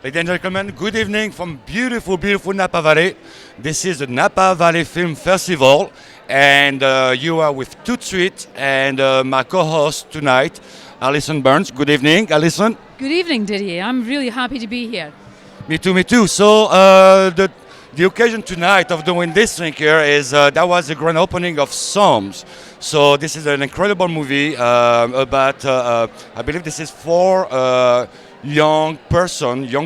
Ladies and gentlemen, good evening from beautiful, beautiful Napa Valley. This is the Napa Valley Film Festival, and you are with ToutSuite and my co-host tonight, Alison Burns. Good evening, Alison. Good evening, Didier. I'm really happy to be here. Me too, me too. So the occasion tonight of doing this thing here is that was the grand opening of SOMMs. So this is an incredible movie about I believe this is four young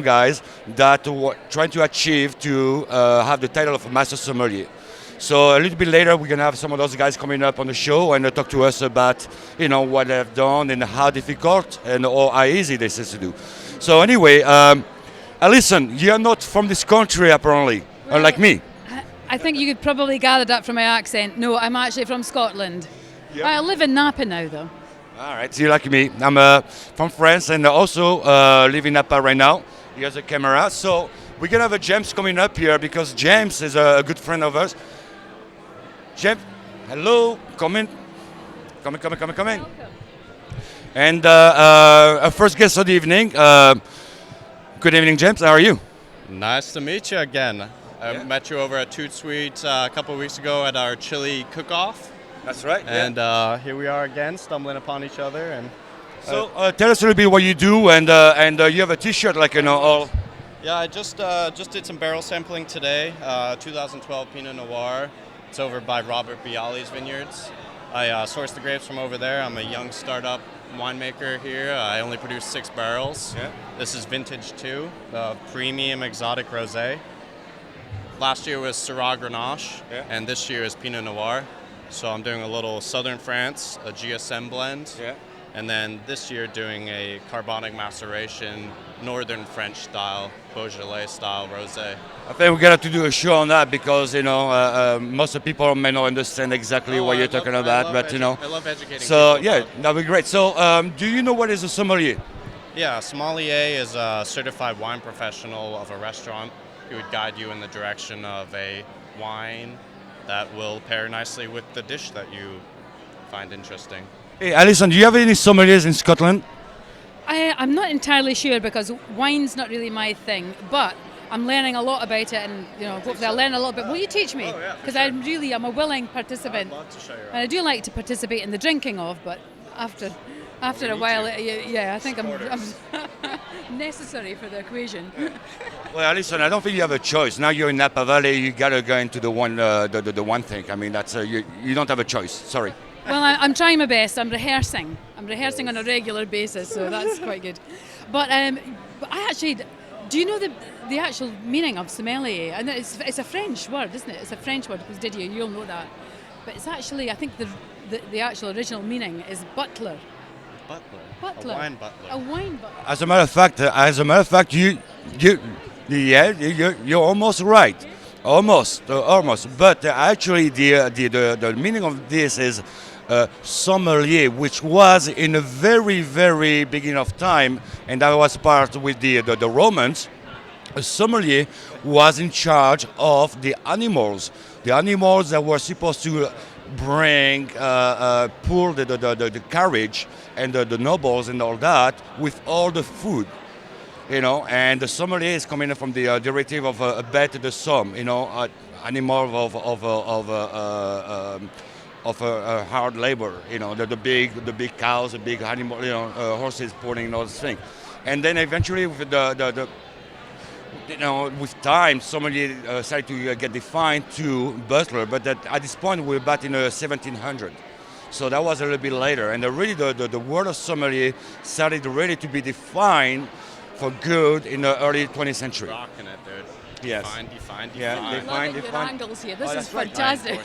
guys that were trying to achieve to have the title of master sommelier. So a little bit later, we're gonna have some of those guys coming up on the show and talk to us about what they've done and how difficult and or how easy this is to do. So anyway. Alison, you're not from this country apparently, unlike me. I think you could probably gather that from my accent. No, I'm actually from Scotland. Yep. I live in Napa now, though. All right, so you're like me. I'm from France and also live in Napa right now. Here's a camera. So we're going to have a James coming up here because James is a good friend of ours. James, hello, come in. Come in. And our first guest of the evening, good evening, James. How are you? Nice to meet you again. I met you over at ToutSuite a couple of weeks ago at our chili cook-off. That's right. And here we are again, stumbling upon each other. And so tell us a little bit what you do, and you have a T-shirt like all. Yeah, I just did some barrel sampling today. 2012 Pinot Noir. It's over by Robert Bialy's vineyards. I sourced the grapes from over there. I'm a young startup winemaker here. I only produce 6 barrels. Yeah. This is vintage 2, the premium exotic rosé. Last year was Syrah Grenache, and this year is Pinot Noir. So I'm doing a little Southern France, a GSM blend, and then this year doing a carbonic maceration, Northern French style, Beaujolais style rosé. I think we're gonna have to do a show on that because most of people may not understand exactly what you're talking about, but I love educating. So people, yeah, that'd be great. So do you know what is a sommelier? Yeah, a sommelier is a certified wine professional of a restaurant who would guide you in the direction of a wine that will pair nicely with the dish that you find interesting. Hey, Alison, do you have any sommeliers in Scotland? I'm not entirely sure because wine's not really my thing, but I'm learning a lot about it, and hopefully I'll learn a little bit. Will you teach me? Because I'm a willing participant. I'd love to show you around. And I do like to participate in the drinking of, but after a while, I think I'm necessary for the equation. Well, Alison, I don't think you have a choice. Now you're in Napa Valley, you gotta go into the one thing. I mean, that's you don't have a choice. Sorry. Well, I'm trying my best. I'm rehearsing on a regular basis, so that's quite good. But I actually, do you know the actual meaning of sommelier? And it's a French word, isn't it? It's a French word, because Didier, you'll know that. But it's actually, I think the actual original meaning is butler. Butler. A wine butler. A wine butler. As a matter of fact, you're almost right. Almost. But actually, the meaning of this is sommelier, which was in the very, very beginning of time, and that was part with the Romans. A sommelier was in charge of the animals that were supposed to bring, pull the carriage and the nobles and all that with all the food. And the sommelier is coming from the derivative of bête de somme, animal of hard labor, the big cows, the big animal, horses pulling and all this thing. And then eventually with with time, sommelier started to get defined to butler, but at this point we're back in 1700. So that was a little bit later, and really the word of sommelier started really to be defined for good in the early 20th century. Rocking it, dude. Yes. Define. I love your angles here. This is fantastic.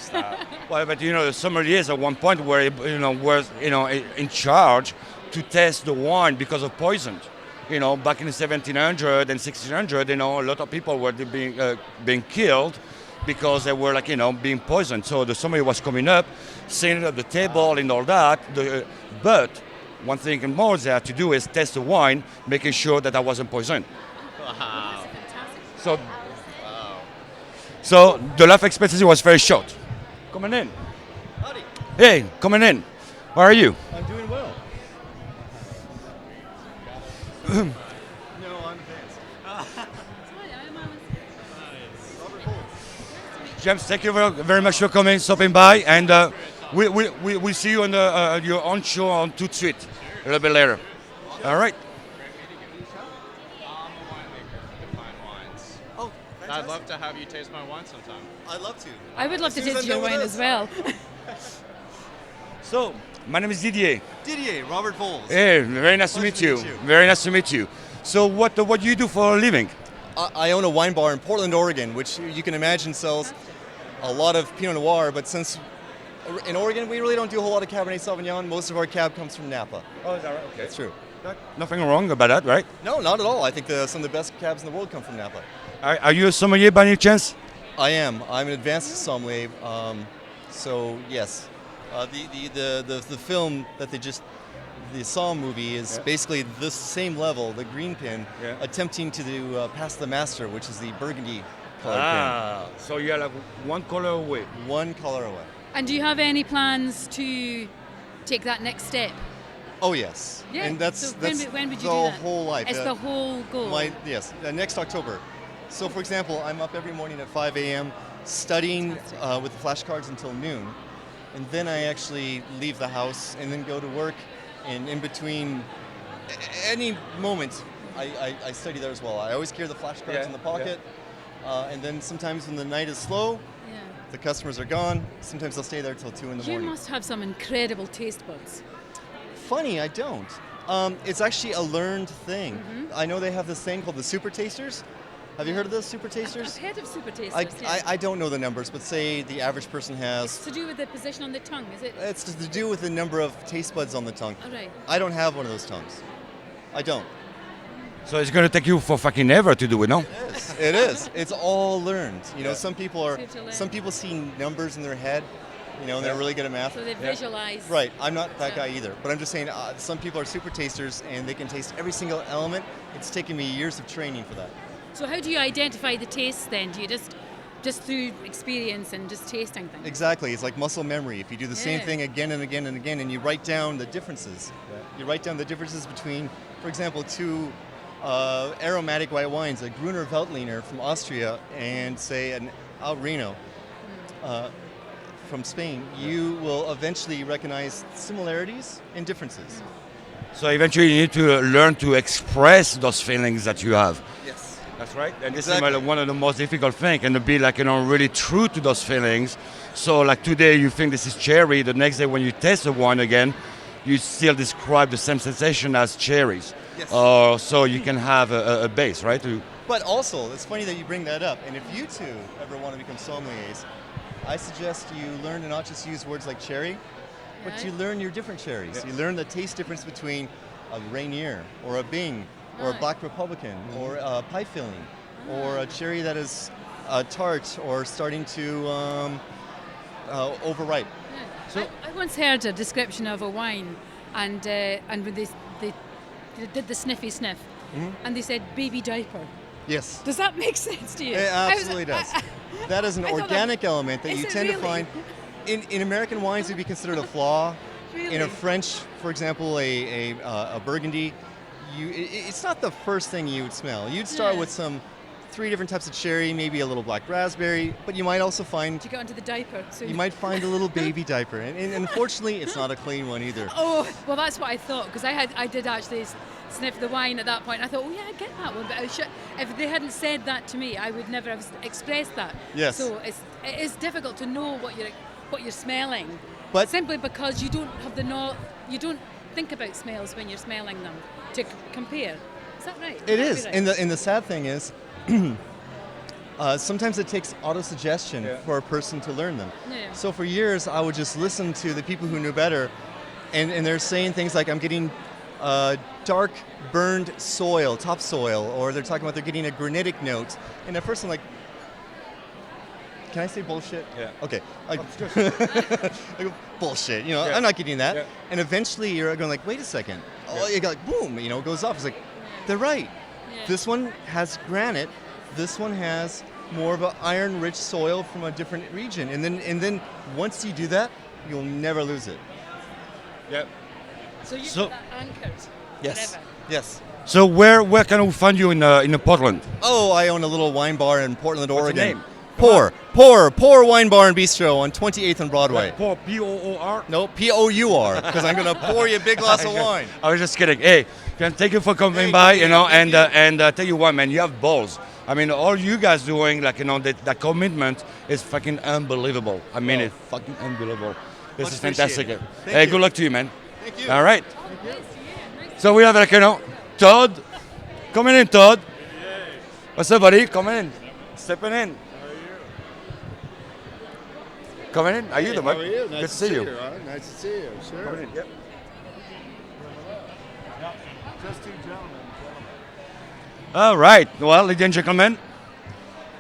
Well, but the sommeliers at one point were was in charge to test the wine because of poison. Back in the 1700 and 1600, a lot of people were being killed because they were being poisoned. So the sommelier was coming up, sitting at the table and all that. But one thing more they had to do is test the wine, making sure that I wasn't poisoned. Wow. So the life expectancy was very short. Coming in. Howdy. Hey, coming in. How are you? I'm doing well. No, I'm pissed. James, thank you very much for coming, stopping by, and we see you on your own show on ToutSuite a little bit later. All right. Oh, I'd love to have you taste my wine sometime. I'd love to. I would love to soon as taste I'm your done wine with as this. well. So, my name is Didier. Didier, Robert Voles. Hey, very nice to Pleasure meet to you. meet you. Very nice to meet you. So, what do you do for a living? I own a wine bar in Portland, Oregon, which you can imagine sells a lot of Pinot Noir, but since in Oregon we really don't do a whole lot of Cabernet Sauvignon, most of our cab comes from Napa. Oh, is that right? Okay. That's true. Nothing wrong about that, right? No, not at all. I think some of the best cabs in the world come from Napa. Are you a sommelier by any chance? I am. I'm an advanced sommelier. So yes, the film that the SOMM movie is basically this same level, the green pin, attempting to pass the master, which is the burgundy colored So you're like one color away. pin. One color away. And do you have any plans to take that next step? Oh yes. Yeah. And that's so that's when would you the do that? whole life. It's the whole goal. Yes, next October. So for example, I'm up every morning at 5 a.m. studying with the flashcards until noon, and then I actually leave the house and then go to work, and in between any moment I study there as well. I always carry the flashcards in the pocket, and then sometimes when the night is slow, Yeah. the customers are gone, sometimes I'll stay there till 2 in the You morning. must have some incredible taste buds. Funny, I don't. It's actually a learned thing. Mm-hmm. I know they have this thing called the super tasters. Have you heard of those super tasters? I've heard of super tasters. I, yes. I don't know the numbers, but say the average person It's has. to do with the position on the tongue, is it? It's to do with the number of taste buds on the tongue. All right. I don't have one of those tongues. I don't. So it's gonna take you for fucking ever to do it, no? It is. It's all learned. You know, some people It's to learn. some people see numbers in their head. You know, and they're really good at math. So they visualize. Right. I'm not that Yeah. guy either. But I'm just saying, some people are super tasters and they can taste every single element. It's taken me years of training for that. So how do you identify the tastes then? Do you just through experience and just tasting things? Exactly. It's like muscle memory. If you do the same Yeah. thing again and again and again, and you write down the differences, you write down the differences between, for example, two aromatic white wines, a Gruner Veltliner from Austria and say an Alrino from Spain, you will eventually recognize similarities and differences. So eventually you need to learn to express those feelings that you have. Yes. That's right. And this Exactly. is one of the most difficult things, and to be like, really true to those feelings. So like today you think this is cherry, the next day when you taste the wine again, you still describe the same sensation as cherries. Yes. So you can have a base, right? But also, it's funny that you bring that up. And if you two ever want to become sommeliers, I suggest you learn to not just use words like cherry, but Right. you learn your different cherries. Yeah. You learn the taste difference between a Rainier or a Bing or a Right. Black Republican or a pie filling or a cherry that is tart or starting to overripe. Yeah. So I once heard a description of a wine, and when they did the sniffy sniff, and they said baby diaper. Yes. Does that make sense to you? It I was- absolutely does. That is an I thought organic element that Is you it tend to really? find in American wines would be considered a flaw. In a Really? French, for example, a Burgundy, it's not the first thing you would smell. You'd start Yeah. with some 3 different types of cherry, maybe a little black raspberry, but you might also find To get onto the diaper. So you might find a little baby diaper, and unfortunately, it's not a clean one either. Oh, well, that's what I thought, because I did actually sniff the wine at that point. I thought, oh yeah, I get that one, but if they hadn't said that to me, I would never have expressed that. Yes. So it is difficult to know what you're smelling, But simply because you don't have you don't think about smells when you're smelling them to compare. Is that right? it Would that is, be right? and the sad thing is, sometimes it takes auto-suggestion for a person to learn them. Yeah. So for years, I would just listen to the people who knew better, and they're saying things like, I'm getting dark burned soil, topsoil, or they're talking about they're getting a granitic note. And at first I'm like, can I say bullshit? Yeah. Okay. I go, bullshit. You know, Yeah. I'm not getting that. Yeah. And eventually you're going like, wait a second. Oh, you got like, boom, it goes off. It's like, they're right. Yeah. This one has granite. This one has more of an iron-rich soil from a different region. And then once you do that, you'll never lose it. Yeah. So you So- put that anchored. Yes. Forever. Yes. So where can we find you in Portland? Oh, I own a little wine bar in Portland, What's the Oregon. name? Pour Wine Bar and Bistro on 28th and Broadway. Pour, P-O-O-R? No, P-O-U-R, because I'm going to pour you a big glass of wine. I was just kidding. Hey, thank you for coming by, you know, and tell you what, man, you have balls. I mean, all you guys doing, like, you know, that commitment is fucking unbelievable. I mean, it's fucking unbelievable. This Much is fantastic. appreciated. Thank Hey, you. good luck to you, man. Thank you. All right. So we have, like, you know, Todd. Coming in, Todd. What's up, buddy? Come in. Stepping in. Coming in? Are you the How are you? Good to see you. Ron. Nice to see you. Sure. Coming in, yep. Just two gentlemen. All right. Well, ladies and gentlemen.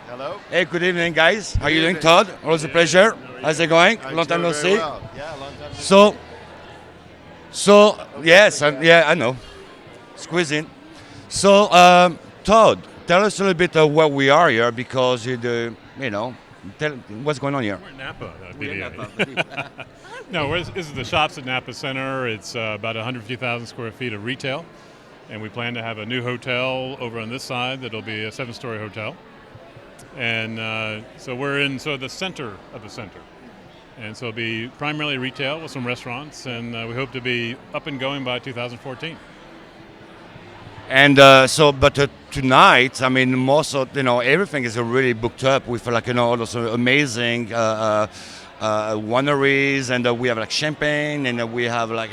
Hello. Hey, good evening, guys. How are you doing, evening. Todd? Always a pleasure. How's it going? I'm Long time doing no very see. well. Yeah, long time no So yes, yeah, I know. Squeeze in. So, Todd, tell us a little bit of where we are here because you know, tell what's going on here. We're in Napa, We're in BDA. Napa. No, this is the Shops at Napa Center. It's about 150,000 square feet of retail, and we plan to have a new hotel over on this side that'll be a 7-story hotel. And so we're in sort of the center of the center. And so it'll be primarily retail with some restaurants, and we hope to be up and going by 2014. And but tonight, I mean, most of everything is really booked up with like all those amazing wineries, and we have like champagne, and we have like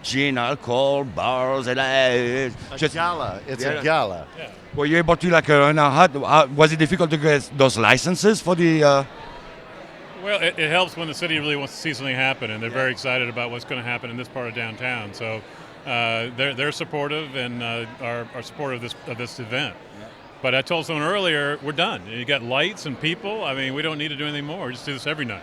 gin, alcohol, bars, and A gala. It's Yeah. a gala. were you able to like how was it difficult to get those licenses for the? Well, it helps when the city really wants to see something happen, and they're very excited about what's going to happen in this part of downtown. So they're supportive and are supportive of this event. But I told someone earlier, we're done. You got lights and people. I mean, we don't need to do anything more. We just do this every night.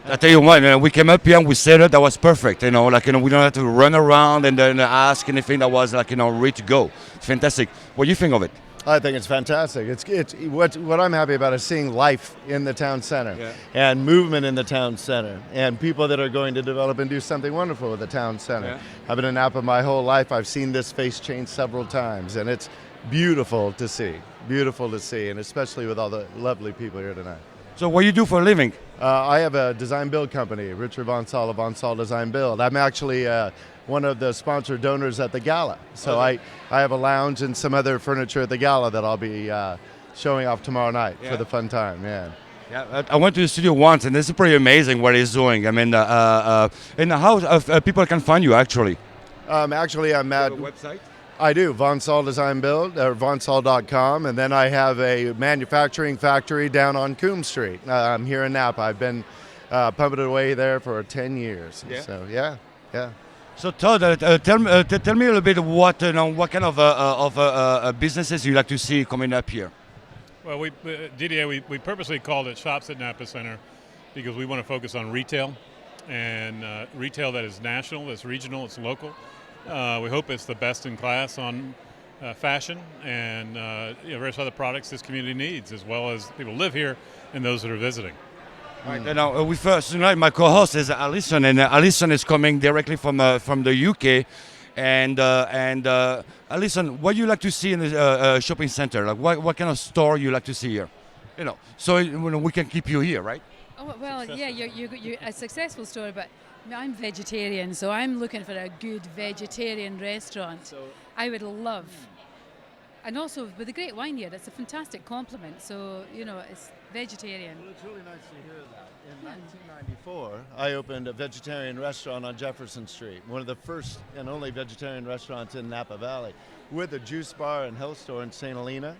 I tell you what, we came up here and we said it. That was perfect. We don't have to run around and then ask anything. That was like ready to go. Fantastic. What do you think of it? I think it's fantastic. It's what I'm happy about is seeing life in the town center and movement in the town center and people that are going to develop and do something wonderful with the town center. Yeah. I've been in Napa my whole life. I've seen this face change several times, and it's beautiful to see. Beautiful to see, and especially with all the lovely people here tonight. So what do you do for a living? I have a design build company, Richard Von Saul of Von Saul Design Build. I'm actually one of the sponsor donors at the gala. So I have a lounge and some other furniture at the gala that I'll be showing off tomorrow night for the fun time. Yeah. Yeah, I went to the studio once, and this is pretty amazing what he's doing. I mean, and how people can find you actually? Actually, I'm at Website. I do Von Saul Design Build or vonsall.com, and then I have a manufacturing factory down on Coombs Street. I'm here in Napa. I've been pumping away there for 10 years. Yeah. So yeah. So Todd, tell me a little bit what kind of businesses you like to see coming up here. Well, DDA, we purposely called it Shops at Napa Center because we want to focus on retail, and retail that is national, that's regional, it's local. We hope it's the best in class on fashion and various other products this community needs, as well as people who live here and those that are visiting. Right. Now, we first tonight, my co-host is Alison, and Alison is coming directly from the UK. And Alison, what do you like to see in the shopping center? Like, what kind of store you like to see here? So we can keep you here, right? Oh, well, yeah, you're a successful store, but I'm vegetarian, so I'm looking for a good vegetarian restaurant. So I would love. And also, with the great wine here, it's a fantastic compliment. So, it's vegetarian. Well, it's really nice to hear that. In 1994, I opened a vegetarian restaurant on Jefferson Street, one of the first and only vegetarian restaurants in Napa Valley, with a juice bar and health store in St. Helena,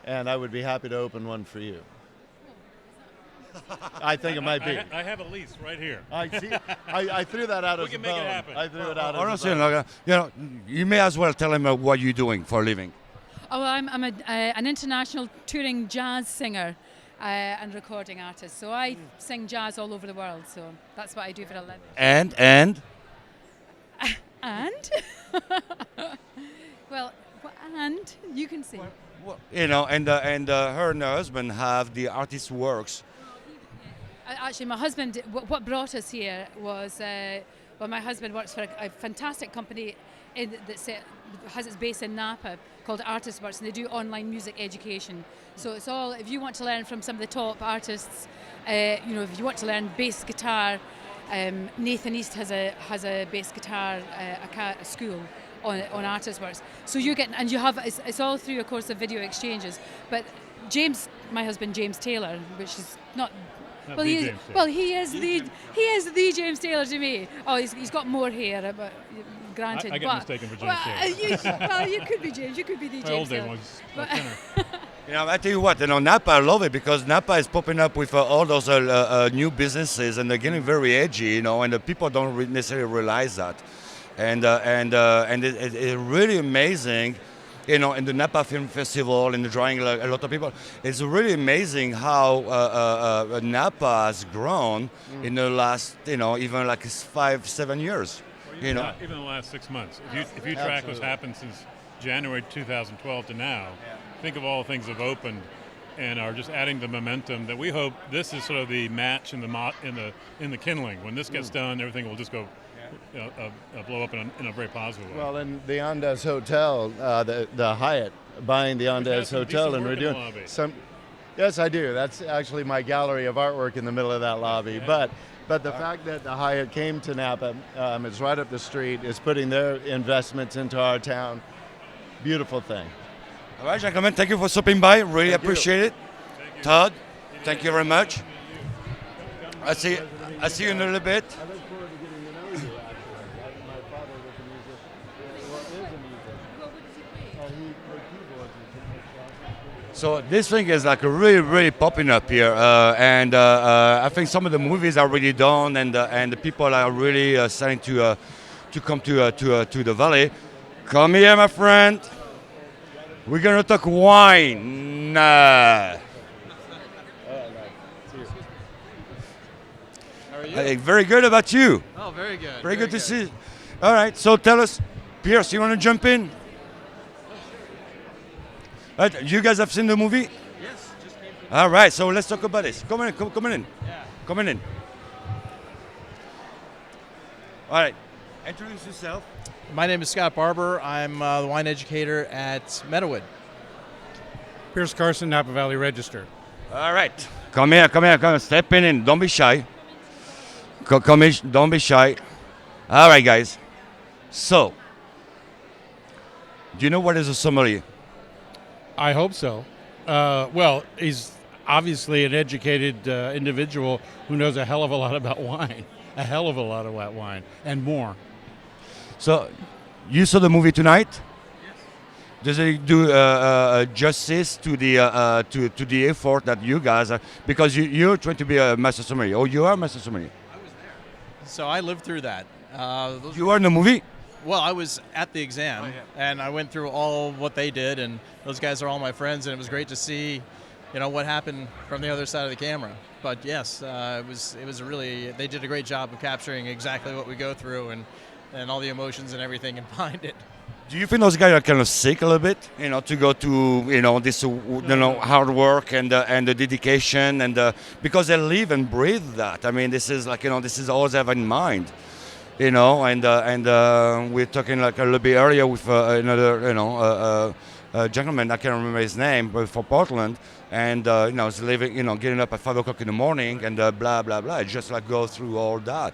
and I would be happy to open one for you. I think it might be. I have a lease right here. I see. I threw that out We as a can make it bone. happen. I threw it out Honestly, as a bone. you may as well tell him what you're doing for a living. Oh, well, I'm an international touring jazz singer and recording artist. So I sing jazz all over the world. So that's what I do for a living. And And? Well, and you can sing. and her and her husband have the artist works. Actually, my husband, what brought us here was, my husband works for a fantastic company has its base in Napa called Artist Works, and they do online music education. So it's all, if you want to learn from some of the top artists, if you want to learn bass guitar, Nathan East has a bass guitar a school on Artist Works. So you get, and you have, it's all through a course of video exchanges. But James, my husband James Taylor, which is not. Not Well, the he, James Taylor. well, he is the James Taylor to me. Oh, he's got more hair, but granted. I get but, mistaken for James Taylor. You could be James. You could be the My James old day Taylor. was But- thinner. I tell you what, Napa, I love it because Napa is popping up with all those new businesses, and they're getting very edgy, and the people don't necessarily realize that, and it's really amazing, in the Napa Film Festival and drawing a lot of people. It's really amazing how Napa has grown in the last, even like 5-7 years. Even the last 6 months. If you track what's happened since January 2012 to now, think of all the things that have opened and are just adding the momentum that we hope this is sort of the match in the kindling. When this gets done, everything will just go blow up in a very positive way. Well, and the Andes Hotel, the Hyatt buying the Andes Hotel and redoing some. Yes, I do. That's actually my gallery of artwork in the middle of that lobby. Yeah. But the fact that the Hyatt came to Napa, it's right up the street, is putting their investments into our town. Beautiful thing. All right, gentlemen, thank you for stopping by. Really Thank you. appreciate it. Todd, thank you very much. I see you in a little bit. I look forward to getting to know you, actually. My father was a musician. Well, is a musician. He played keyboards and So this thing is like really, really popping up here, and I think some of the movies are really done, and the people are really starting to come to the valley. Come here, my friend. We're gonna talk wine. How are you? Hey, very good about you. Oh, very good. Very good to see. All right, so tell us, Pierce, you want to jump in? Right, you guys have seen the movie? Yes, just came from. All right, so let's talk about this. Come on in, come in. Yeah. Come in. All right, introduce yourself. My name is Scott Barber. I'm the wine educator at Meadowood. Pierce Carson, Napa Valley Register. All right, come here. Step in. Don't be shy. Come in, don't be shy. All right, guys. So, do you know what is a sommelier? I hope so. Well, he's obviously an educated individual who knows a hell of a lot about wine. A hell of a lot about wine and more. So, you saw the movie tonight? Yes. Does it do justice to the effort that you guys are? Because you're trying to be a master sommelier. Oh, you are a master sommelier. So I lived through that. You are in the movie? Well, I was at the exam, and I went through all what they did, and those guys are all my friends, and it was great to see, what happened from the other side of the camera. But yes, it was really, they did a great job of capturing exactly what we go through and all the emotions and everything behind it. Do you think those guys are kind of sick a little bit? To go to this hard work and the dedication and because they live and breathe that. I mean, this is like this is always have in mind. And we're talking like a little bit earlier with another gentleman, I can't remember his name, but for Portland, and he's living, getting up at 5 o'clock in the morning and blah blah blah. Just like go through all that.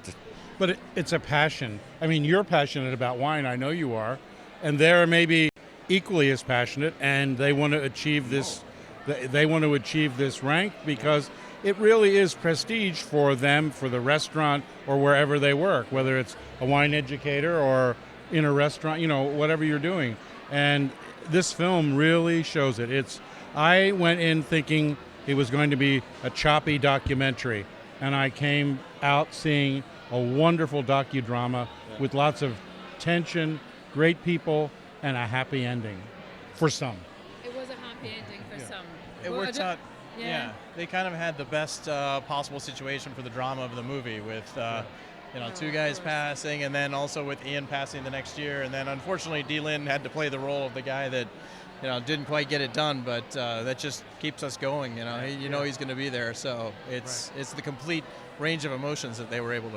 But it's a passion. I mean, you're passionate about wine. I know you are. And they're maybe equally as passionate, and they want to achieve this. They want to achieve this rank because it really is prestige for them, for the restaurant or wherever they work, whether it's a wine educator or in a restaurant, whatever you're doing. And this film really shows it. I went in thinking it was going to be a choppy documentary, and I came out seeing a wonderful docudrama with lots of tension, great people, and a happy ending for some. It was a happy ending for some. It Well, I worked don't- out. Yeah, they kind of had the best possible situation for the drama of the movie with, two guys passing, and then also with Ian passing the next year, and then unfortunately D-Lin had to play the role of the guy that, didn't quite get it done, but that just keeps us going. He's going to be there, so it's the complete range of emotions that they were able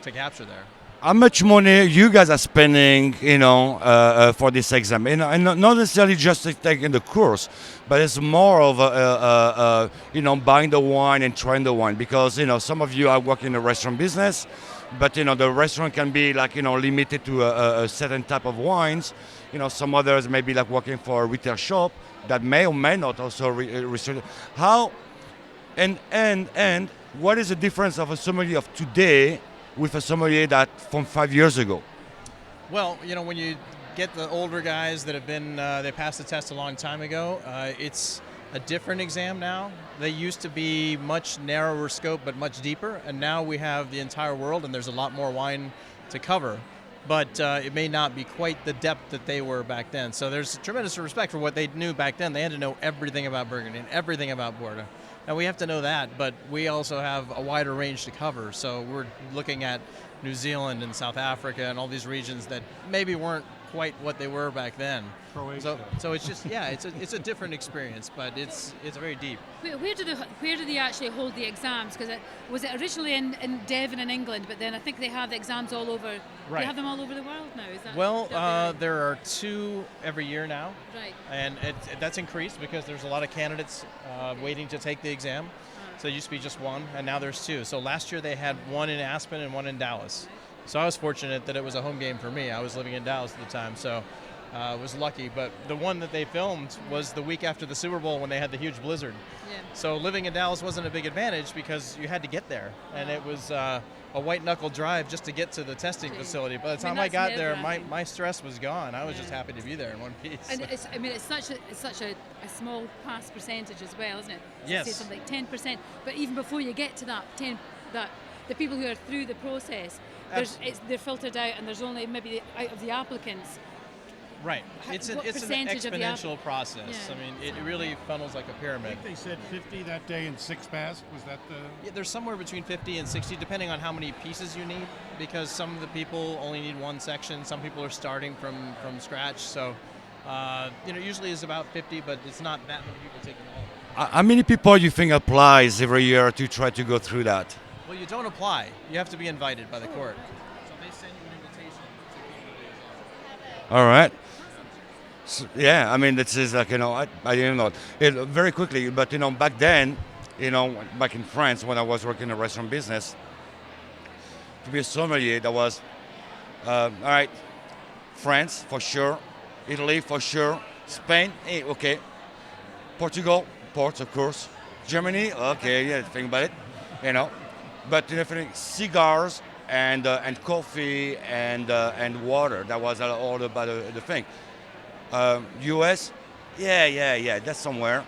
to capture there. how much money you guys are spending, for this exam? And not necessarily just taking the course, but it's more of buying the wine and trying the wine because some of you are working in the restaurant business, but the restaurant can be like limited to a certain type of wines. Some others may be like working for a retail shop that may or may not also restrict. How and what is the difference of a sommelier of today with a sommelier that from 5 years ago? Well, when you get the older guys that have been, they passed the test a long time ago, it's a different exam now. They used to be much narrower scope but much deeper, and now we have the entire world and there's a lot more wine to cover. But it may not be quite the depth that they were back then. So there's tremendous respect for what they knew back then. They had to know everything about Burgundy and everything about Bordeaux. Now we have to know that, but we also have a wider range to cover. So we're looking at New Zealand and South Africa and all these regions that maybe weren't quite what they were back then. So it's just it's a different experience, but it's very deep. Where do they actually hold the exams? Because was it originally in Devon in England, but then I think they have the exams all over. Right. They have them all over the world now. Is that? Well, there are 2 every year now, Right. and that's increased because there's a lot of candidates waiting to take the exam. So it used to be just 1, and now there's 2. So last year they had 1 in Aspen and 1 in Dallas. So I was fortunate that it was a home game for me. I was living in Dallas at the time, so was lucky. But the one that they filmed was the week after the Super Bowl when they had the huge blizzard. Yeah. So living in Dallas wasn't a big advantage because you had to get there, and it was a white knuckle drive just to get to the testing facility. By the time I got there, my stress was gone. I was just happy to be there in one piece. And it's such a small pass percentage as well, isn't it? Yes. Say something like 10%. But even before you get to that the people who are through the process, they're filtered out, and there's only maybe out of the applicants. Right. It's an exponential process. Yeah. I mean, it really funnels like a I pyramid. think they said 50 that day and 6 passed. Was that the? Yeah, there's somewhere between 50 and 60, depending on how many pieces you need, because some of the people only need 1 section. Some people are starting from scratch. So, usually it's about 50, but it's not that many people taking all of it. How many people you think applies every year to try to go through that? Well, you don't apply. You have to be invited by the court. So they send you an invitation to come to the exam. All right. So, yeah, I mean, this is like, I didn't know. Very quickly, but, back then, back in France when I was working in the restaurant business, to be a sommelier, that was, all right, France for sure, Italy for sure, Spain, okay, Portugal, Port, of course, Germany, okay, yeah, think about it, but definitely cigars and coffee and water. That was all about the thing. U.S., yeah, that's somewhere.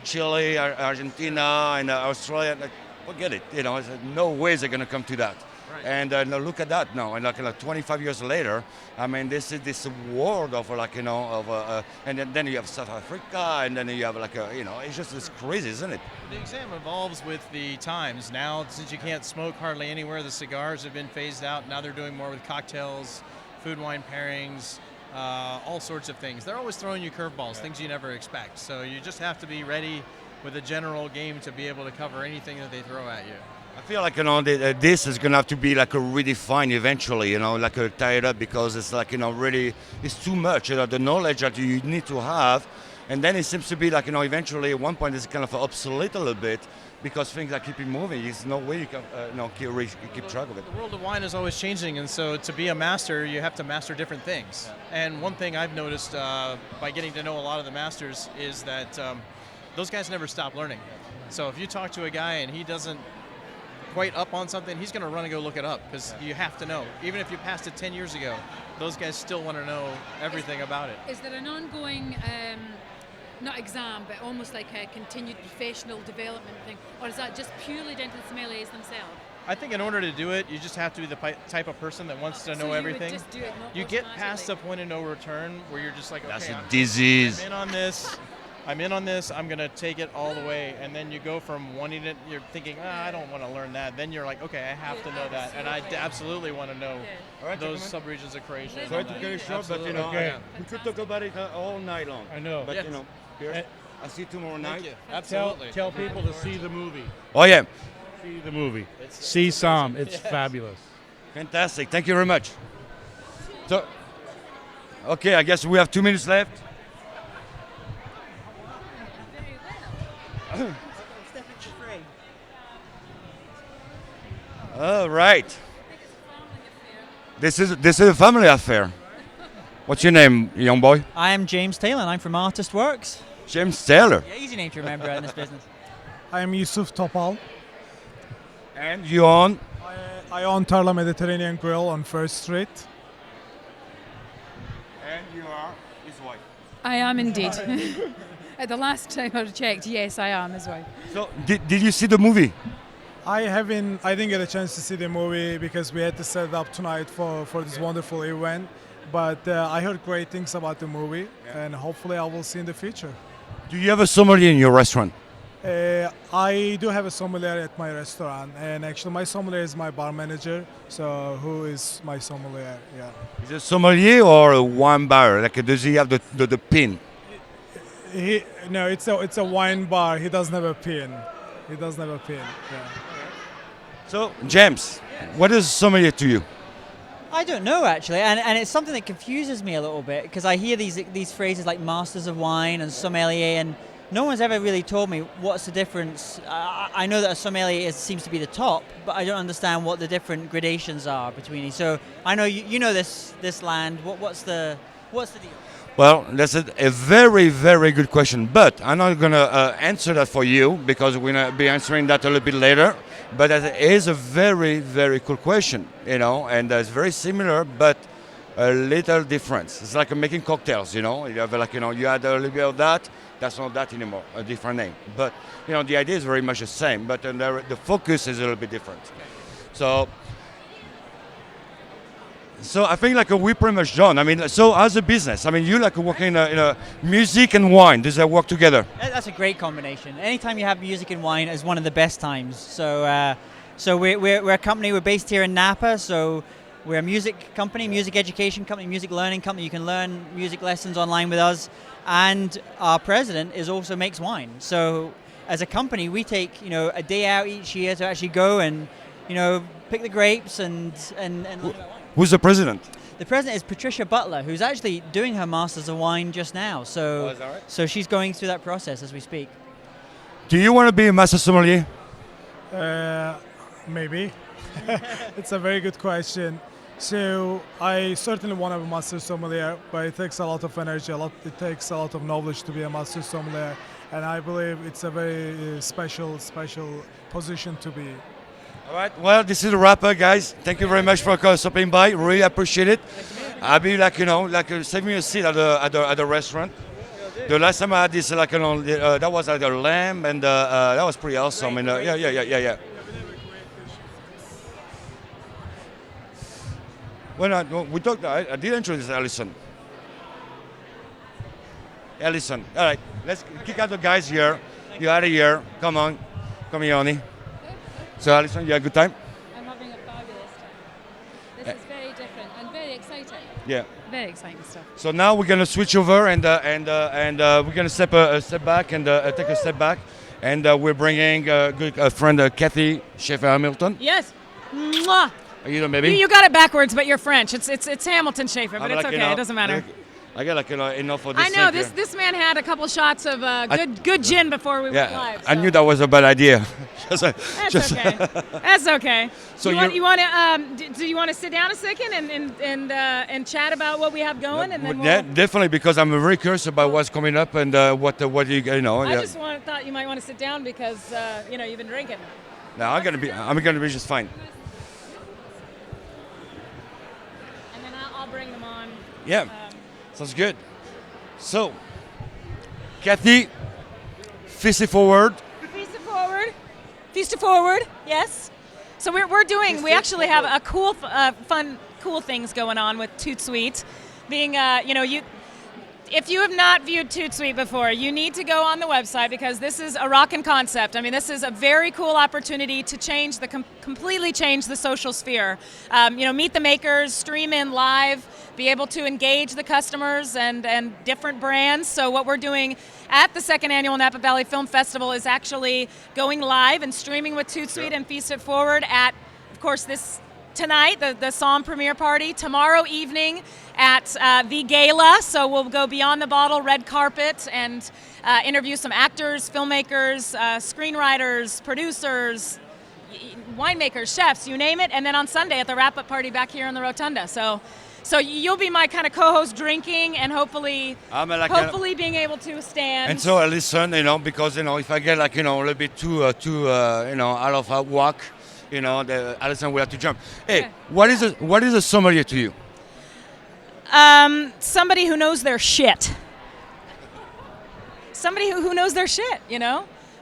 Chile, Argentina, and Australia. Like, forget it. No ways they're gonna come to that. Right. And now look at that now. And like 25 years later, I mean, this is this world of and then you have South Africa, and then you have it's just crazy, isn't it? The exam evolves with the times. Now, since you can't smoke hardly anywhere, the cigars have been phased out. Now they're doing more with cocktails, food wine pairings, all sorts of things. They're always throwing you curveballs, things you never expect. So you just have to be ready with a general game to be able to cover anything that they throw at you. I feel like this is gonna have to be like a redefined eventually, like a tied up, because it's like really it's too much. The knowledge that you need to have, and then it seems to be like eventually at one point it's kind of obsolete a little bit because things are keeping moving. There's no way you can keep track of it. The world of wine is always changing, and so to be a master, you have to master different things. And one thing I've noticed by getting to know a lot of the masters is that those guys never stop learning. So if you talk to a guy and he doesn't quite up on something, he's going to run and go look it up, because you have to know. Even if you passed it 10 years ago, those guys still want to know everything about it. Is there an ongoing, not exam, but almost like a continued professional development thing, or is that just purely down to the sommeliers themselves? I think in order to do it, you just have to be the type of person that wants to know everything. Would just do it You get past the point of no return where you're just like, okay, That's a disease. I'm in on this, I'm going to take it all the way. And then you go from wanting it, you're thinking, I don't want to learn that. Then you're like, okay, I have to know that. And I absolutely want to know those subregions of Croatia. Sorry to cut it short, but we could talk about it all night long. I know. But Yes. Pierce, I'll see you tomorrow night. Thank you. Absolutely. Tell people to see the movie. Oh yeah. See the movie. See SOMM. It's fabulous. Fantastic. Thank you very much. So, okay, I guess we have 2 minutes left. All right. This is a family affair. What's your name, young boy? I am James Taylor and I'm from Artist Works. James Taylor. Yeah, easy name to remember in this business. I am Yusuf Topal. And you own? I own Tarla Mediterranean Grill on First Street. And you are his wife. I am indeed. At the last time I checked, yes, I am his wife. So, did you see the movie? I didn't get a chance to see the movie because we had to set it up tonight for this wonderful event. But I heard great things about the movie, and hopefully I will see in the future. Do you have a sommelier in your restaurant? I do have a sommelier at my restaurant, and actually my sommelier is my bar manager. So who is my sommelier? Yeah. Is it a sommelier or a wine bar? Like, does he have the pin? No, it's a wine bar. He doesn't have a pin. He doesn't have a pin. Yeah. So, James, what is sommelier to you? I don't know actually, and it's something that confuses me a little bit because I hear these phrases like masters of wine and sommelier, and no one's ever really told me what's the difference. I know that a sommelier seems to be the top, but I don't understand what the different gradations are between these. So I know you know this land. What's the deal? Well, that's a very, very good question, but I'm not going to answer that for you because we're going to be answering that a little bit later. But it is a very, very cool question, and it's very similar, but a little difference. It's like making cocktails, you have you add a little bit of that, that's not that anymore, a different name. But, the idea is very much the same, but the focus is a little bit different. So I think we're pretty much done. I mean, so as a business, I mean, you working in a music and wine. Does that work together? That's a great combination. Anytime you have music and wine is one of the best times. So we're a company. We're based here in Napa. So we're a music company, music education company, music learning company. You can learn music lessons online with us. And our president also makes wine. So as a company, we take a day out each year to actually go and pick the grapes and learn about wine. Who's the president? The president is Patricia Butler, who's actually doing her Masters of Wine just now. So, is that right? So she's going through that process as we speak. Do you want to be a master sommelier? Maybe. It's a very good question. So I certainly want to be a master sommelier, but it takes a lot of energy, it takes a lot of knowledge to be a master sommelier, and I believe it's a very special position to be. All right. Well, this is a wrapper, guys. Thank you very much for stopping by. Really appreciate it. I'll be save me a seat at the restaurant. The last time I had this, that was like a lamb, and that was pretty awesome. And yeah. When we talked, I did introduce Allison. Allison. All right. Let's kick out the guys here. You're out of here. Come on, here, honey. So, Alison, you had a good time? I'm having a fabulous time. This is very different and very exciting. Yeah. Very exciting stuff. So now we're gonna switch over and we're gonna step back and take a step back, and we're bringing good friend Kathy Schaefer-Hamilton. Yes. Mwah. You know, maybe You got it backwards, but you're French. It's Hamilton Schaefer, but I'm it's okay. It doesn't matter. I got enough for this. I know thing this man had a couple shots of good gin before we went live. I knew that was a bad idea. That's okay. That's okay. So you want to do you want to sit down a second and chat about what we have going, and then definitely, because I'm very curious about what's coming up and what you know. I just thought you might want to sit down because you've been drinking. No, I'm gonna be just fine. And then I'll bring them on. Yeah. Sounds good. So, Kathy, feast it forward. Feast it forward. Feast it forward. Yes. So we actually have a cool, cool things going on with ToutSuite. Being, if you have not viewed ToutSuite before, you need to go on the website because this is a rockin' concept. I mean, this is a very cool opportunity to completely change the social sphere. Meet the makers, stream in live, be able to engage the customers and different brands. So what we're doing at the second annual Napa Valley Film Festival is actually going live and streaming with ToutSuite and Feast It Forward at, of course, this tonight, the SOMM premiere party. Tomorrow evening at the gala. So we'll go beyond the bottle, red carpet, and interview some actors, filmmakers, screenwriters, producers, winemakers, chefs, you name it. And then on Sunday at the wrap-up party back here in the Rotunda. So you'll be my kind of co-host drinking and hopefully being able to stand. And so I listen, because if I get a little bit too out of whack, Alison will have to jump. Hey, Okay. what is a sommelier to you? Somebody who knows their shit. Somebody who knows their shit,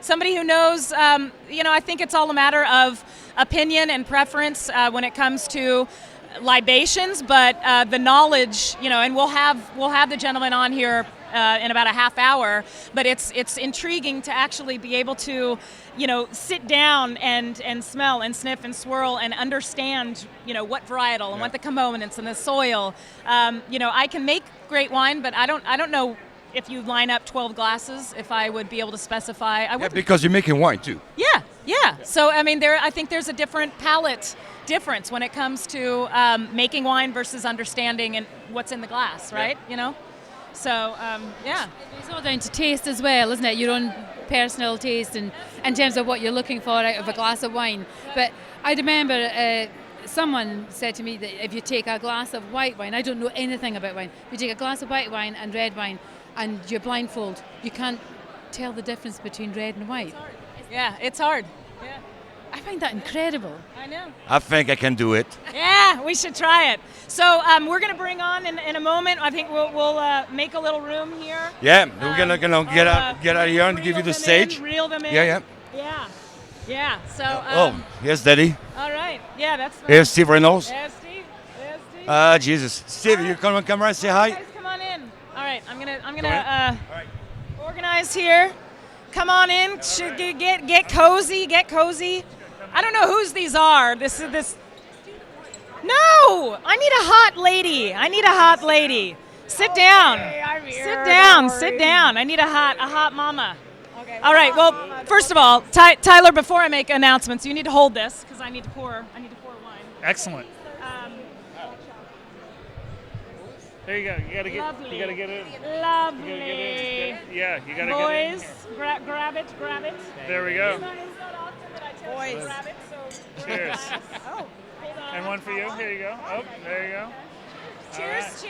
Somebody who knows, I think it's all a matter of opinion and preference when it comes to libations, but the knowledge, and we'll have the gentleman on here in about a half hour, but it's intriguing to actually be able to, sit down and smell and sniff and swirl and understand, what varietal and what the components and the soil. I can make great wine, but I don't know if you line up 12 glasses, if I would be able to specify. I would. Because you're making wine too. Yeah. So I think there's a different palate difference when it comes to making wine versus understanding and what's in the glass, right? So yeah. It's all down to taste as well, isn't it? Your own personal taste and in terms of what you're looking for out of a glass of wine. But I remember someone said to me that if you take a glass of white wine, I don't know anything about wine, if you take a glass of white wine and red wine and you're blindfold, you can't tell the difference between red and white. Yeah, it's hard. Yeah. I find that incredible. I know. I think I can do it. Yeah, we should try it. So we're going to bring on in a moment. I think we'll make a little room here. Yeah, we're gonna get out here and give you the stage. Reel them in. Yeah. So. Yes, Daddy. All right. Yeah, that's. Here's Steve Reynolds. There's Steve. Jesus. Steve, you come on camera and say hi. Guys, come on in. All right, I'm gonna organize here. Come on in. Should get cozy. Get cozy. I don't know whose these are. This. No, I need a hot lady. Sit down. Sit down. I need a hot mama. Okay. All right. Well, first of all, Tyler, before I make announcements, you need to hold this because I need to pour wine. Excellent. There you go. You gotta get it. Lovely. You gotta get it. Yeah, you gotta Boys, get it. grab it. There we go. It's not often that I tell you to grab it, so. Cheers. Oh, hold on. And one for you. Here you go. Oh, there you go. Cheers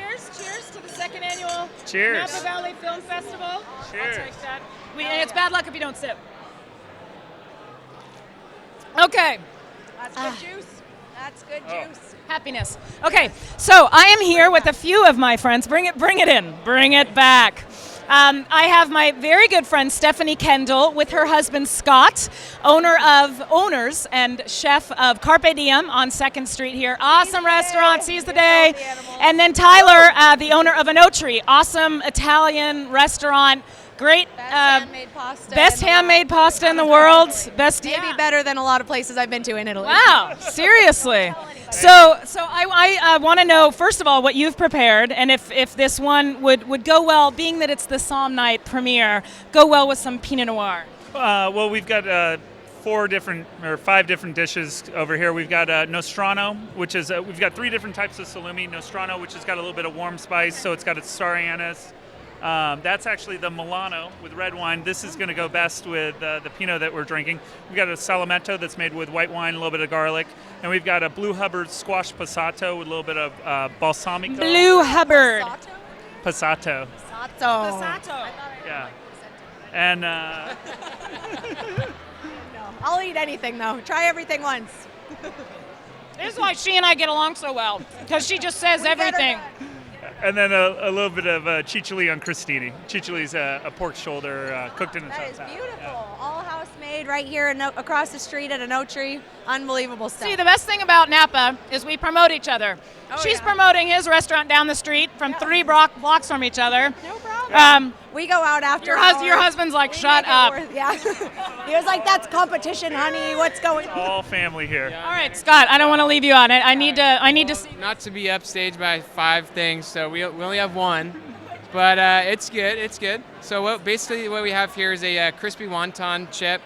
to the second annual Cheers. Napa Valley Film Festival. Cheers. I'll take that. And it's bad luck if you don't sip. Okay. That's good juice. That's good juice. Happiness. Okay, so I am here with a few of my friends. Bring it in. Bring it back. I have my very good friend Stephanie Kendall with her husband Scott, owners and chef of Carpe Diem on 2nd Street here. Awesome restaurant, seize the day. And then Tyler, the owner of Anotri, awesome Italian restaurant. Great. Best handmade pasta in the world. Maybe better than a lot of places I've been to in Italy. Wow, seriously. So I want to know, first of all, what you've prepared, and if this one would go well, being that it's the SOMM night premiere, go well with some Pinot Noir. Well, we've got 5 different dishes over here. We've got Nostrano, which is we've got 3 different types of salumi. Nostrano, which has got a little bit of warm spice, so it's got its star anise. That's actually the Milano with red wine. This is going to go best with the Pinot that we're drinking. We've got a Salametto that's made with white wine, a little bit of garlic. And we've got a Blue Hubbard squash passato with a little bit of balsamico. Blue Hubbard. Passato. Passato. Yeah. And I'll eat anything, though. Try everything once. This is why she and I get along so well, because she just says everything. And then a little bit of ciccioli on crostini. Ciccioli is a pork shoulder cooked in its own That is fat. beautiful. Yeah. All house made right here across the street at Anotri. Unbelievable stuff. See, the best thing about Napa is we promote each other. She's promoting his restaurant down the street from 3 blocks from each other. No problem. We go out after your husband's like, shut up. Yeah. He was like, that's competition, honey. What's going on? All family here. All right, Scott, I don't want to leave you on it. I need to see. Not to be upstaged by 5 things, so we only have 1. But it's good. So basically what we have here is a crispy wonton chip.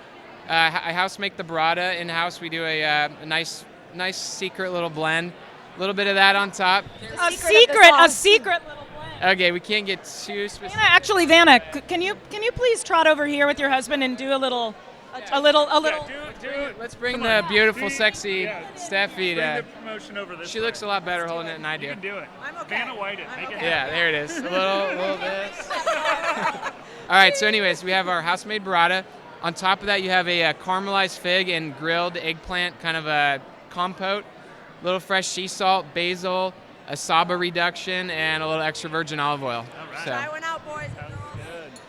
I house make the burrata in-house. We do a nice nice secret little blend. A little bit of that on top. A secret little blend. Okay, we can't get too specific. Actually, Vanna, can you please trot over here with your husband and do a little. Let's bring the beautiful, sexy Steffi. Bring the promotion over this She way. looks a lot better holding it than I do. You can do it. I'm okay. Vanna White it. Make it happen. Yeah, there it is. A little this. All right, so anyways, we have our house-made burrata. On top of that, you have a caramelized fig and grilled eggplant kind of a compote, a little fresh sea salt, basil, a saba reduction, and a little extra virgin olive oil. All right. So. I went out, boys.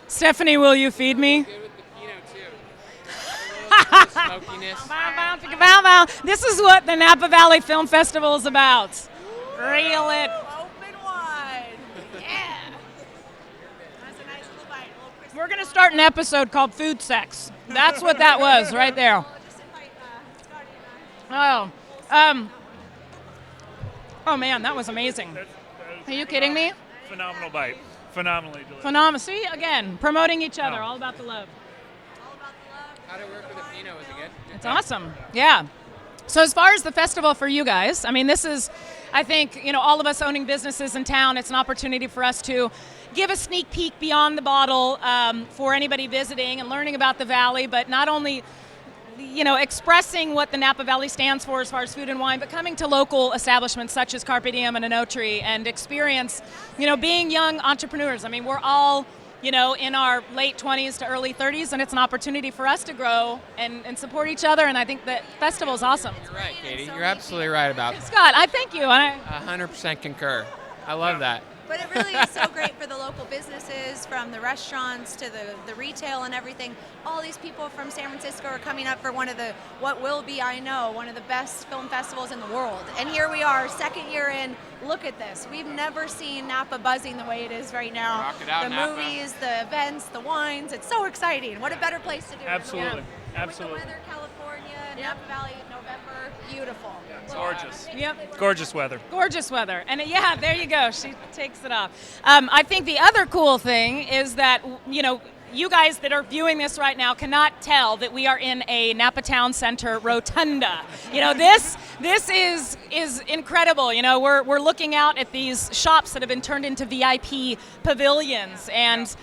Stephanie, will you feed me? Good with the Pinot, too. A little smokiness. Bow, bow. This is what the Napa Valley Film Festival is about. Reel it. Open wide. Yeah. That's a nice little bite. A little crispy. We're going to start an episode called Food Sex. That's what that was right there. Just invite Scotty and I. Oh man, that was amazing. Are you kidding me? Phenomenal bite. Phenomenally delicious. Phenomenal. See, again, promoting each other, all about the love. How did it work with the Pinot? Was it good? It's awesome. Yeah. So as far as the festival for you guys, I mean, this is, I think, all of us owning businesses in town, it's an opportunity for us to give a sneak peek beyond the bottle for anybody visiting and learning about the Valley, but not only expressing what the Napa Valley stands for as far as food and wine, but coming to local establishments such as Carpe Diem and Anotri and experience, being young entrepreneurs. I mean, we're all, in our late 20s to early 30s, and it's an opportunity for us to grow and support each other, and I think that festival is awesome. You're right, Katie. You're absolutely right about that. Scott, I thank you. 100% concur. I love that. But it really is so great for the local businesses, from the restaurants to the retail and everything. All these people from San Francisco are coming up for one of the best film festivals in the world. And here we are, second year in. Look at this. We've never seen Napa buzzing the way it is right now. Rock it out, the Napa. movies, the events, the wines. It's so exciting. What a better place to do it. Absolutely. Yeah. Absolutely. With the weather, California, Napa Valley, November, beautiful. It's gorgeous. Yep. Gorgeous weather. Gorgeous weather. And there you go. She takes it off. I think the other cool thing is that, you guys that are viewing this right now cannot tell that we are in a Napa Town Center rotunda. This is incredible. We're looking out at these shops that have been turned into VIP pavilions, and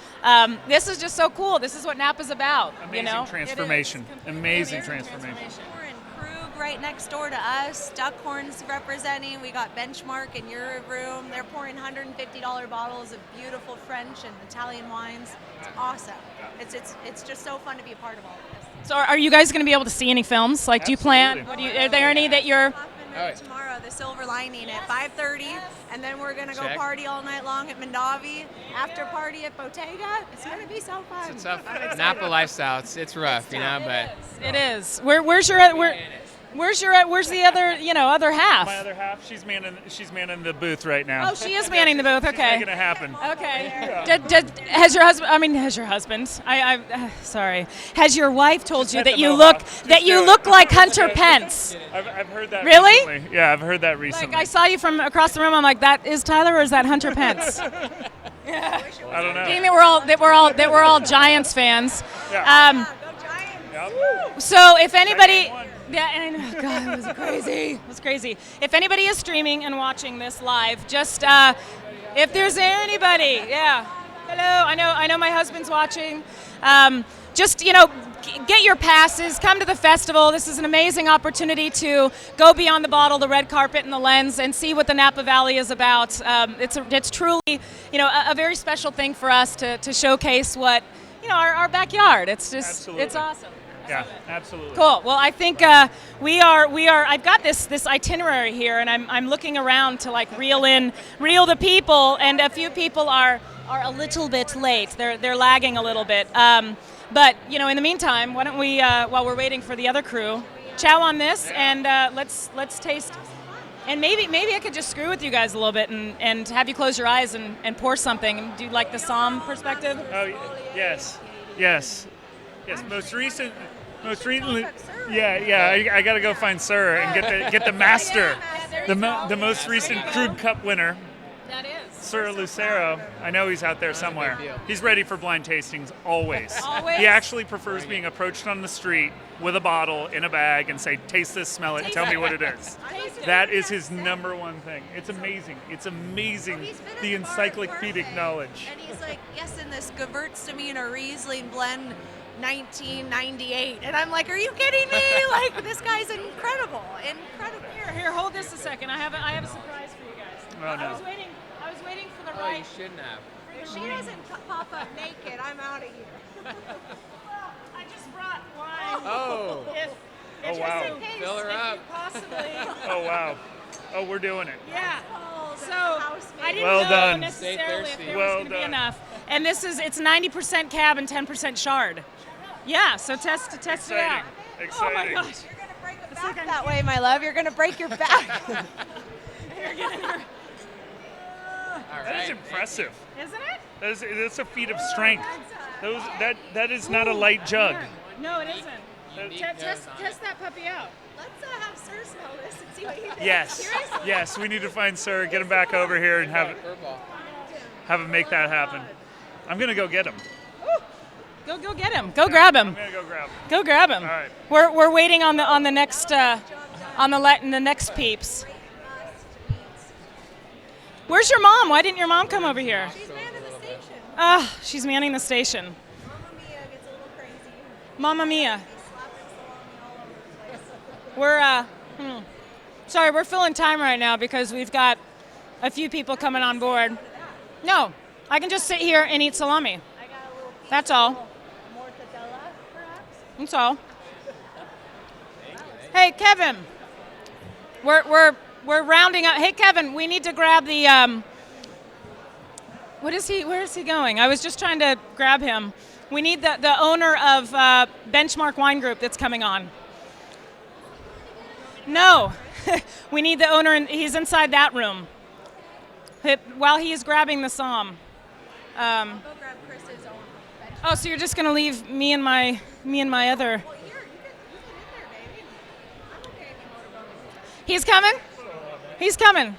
this is just so cool. This is what Napa's about. Amazing transformation. Amazing transformation. We're in Krug, right next door to us. Duckhorn's representing. We got Benchmark in your room. They're pouring $150 bottles of beautiful French and Italian wines. It's awesome. It's just so fun to be a part of all of this. So are you guys going to be able to see any films? Like, do you plan? Are there any that you're... Tomorrow, The Silver Lining at 5:30, and then we're gonna go Check. party all night long at Mandavi. After party at Bottega. It's gonna be so fun. It's a tough Napa lifestyle. It's rough, but It is. Where's the other half? My other half, she's manning the booth right now. Oh, she is manning the booth. Okay. She's making it happen. Okay. Has your husband? Sorry. Has your wife told you Just that had you the look mohawk. like Hunter Pence? I've heard that. Really? Recently. Yeah, I've heard that recently. Like, I saw you from across the room. I'm like, that is Tyler, or is that Hunter Pence? I don't know. Being that we're all Giants fans. Yeah. So if anybody, God, it was crazy. It was crazy. If anybody is streaming and watching this live, just if there's anybody, hello. I know my husband's watching. Just get your passes. Come to the festival. This is an amazing opportunity to go beyond the bottle, the red carpet, and the lens, and see what the Napa Valley is about. It's truly a very special thing for us to showcase what our backyard. It's just Absolutely. It's awesome. Yeah, absolutely. Cool. Well, I think we are. I've got this itinerary here, and I'm looking around to reel the people, and a few people are a little bit late. They're lagging a little bit. But in the meantime, why don't we, while we're waiting for the other crew, chow on this and let's taste. And maybe I could just screw with you guys a little bit and have you close your eyes and pour something and do the SOMM perspective. Oh yes. Most recently, I got to go find Sir and get the master, the most recent Krug Cup winner. That is. Sir Lucero, I know he's out there somewhere. He's ready for blind tastings always. Always? He actually prefers being approached on the street with a bottle in a bag and say, taste this, smell it, and tell me what it is. That is his number one thing. It's amazing. It's amazing, the encyclopedic knowledge. And he's like, yes, in this Gewürztraminer Riesling blend 1998. And I'm like, are you kidding me? Like, this guy's incredible. Incredible. Here, hold this a second. I have a surprise for you guys. Oh, no. I was waiting for the Oh, right. you shouldn't have. If she doesn't pop up naked, I'm out of here. Well, I just brought wine. Oh. Oh, wow. Just in case, Fill her if up. you possibly. Oh, wow. Oh, we're doing it. Yeah. So I didn't Well know done. necessarily Stay if thirsty. there Well was going to be done. enough. And it's 90% cab and 10% shard. Yeah. So test it out. Exciting. Oh my Exciting. gosh. You're going to break a back that way, my love. You're going to break your back. Here, get in here. All That is right. impressive. Isn't it? That's a feat of strength. That is not a light jug. No, it isn't. Unique Test nose on it. that puppy out. Let's have Sir smell this and see what he thinks. Yes. Seriously. Yes, we need to find Sir, get him back over here and have him make that happen. I'm going to go get him. Go get him. Go grab him. I'm going to go grab him. Go grab him. All right. We're waiting on the next the next peeps. Where's your mom? Why didn't your mom come over here? She's manning the station. She's manning the station. Mamma Mia gets a little crazy. Mamma Mia. He's slapping salami all over the place. We're sorry, we're filling time right now because we've got a few people coming on board. No, I can just sit here and eat salami. I got a little piece That's all. mortadella, perhaps. That's all. Hey, Kevin. We're rounding up. Hey, Kevin, we need to grab the. What is he? Where is he going? I was just trying to grab him. We need the owner of Benchmark Wine Group that's coming on. No, we need the owner, and he's inside that room. While he's grabbing the SOMM. Go grab Chris's own. Oh, so you're just gonna leave me and my other? Well, you can in there, baby. I'm okay if you motorboat. He's coming? He's coming.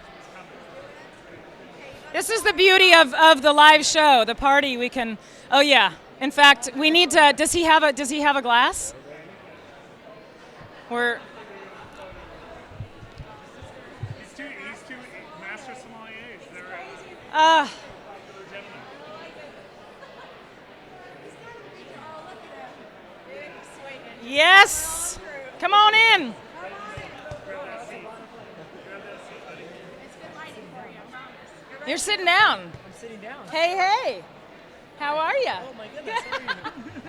This is the beauty of the live show, the party. We can. Oh yeah. In fact, we need to. Does he have a glass? We're. He's two master sommeliers. Yes. Come on in. You're sitting down. I'm sitting down. Hey. How are you? Oh my goodness, how are you?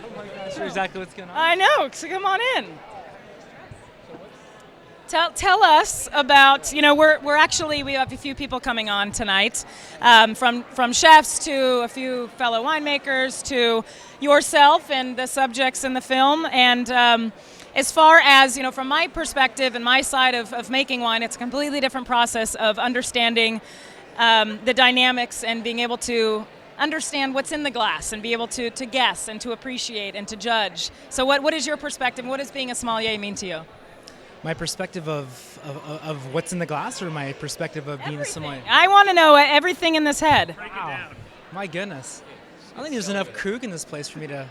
Oh my gosh, sure exactly what's going on. I know, so come on in. Tell us about, we have a few people coming on tonight, from chefs to a few fellow winemakers to yourself and the subjects in the film. And as far as, from my perspective and my side of making wine, it's a completely different process of understanding the dynamics and being able to understand what's in the glass and be able to guess and to appreciate and to judge. So what is your perspective? What does being a sommelier mean to you? My perspective of what's in the glass, or my perspective of being a sommelier? I want to know everything in this head. Wow. My goodness. I don't think there's enough Krug in this place for me to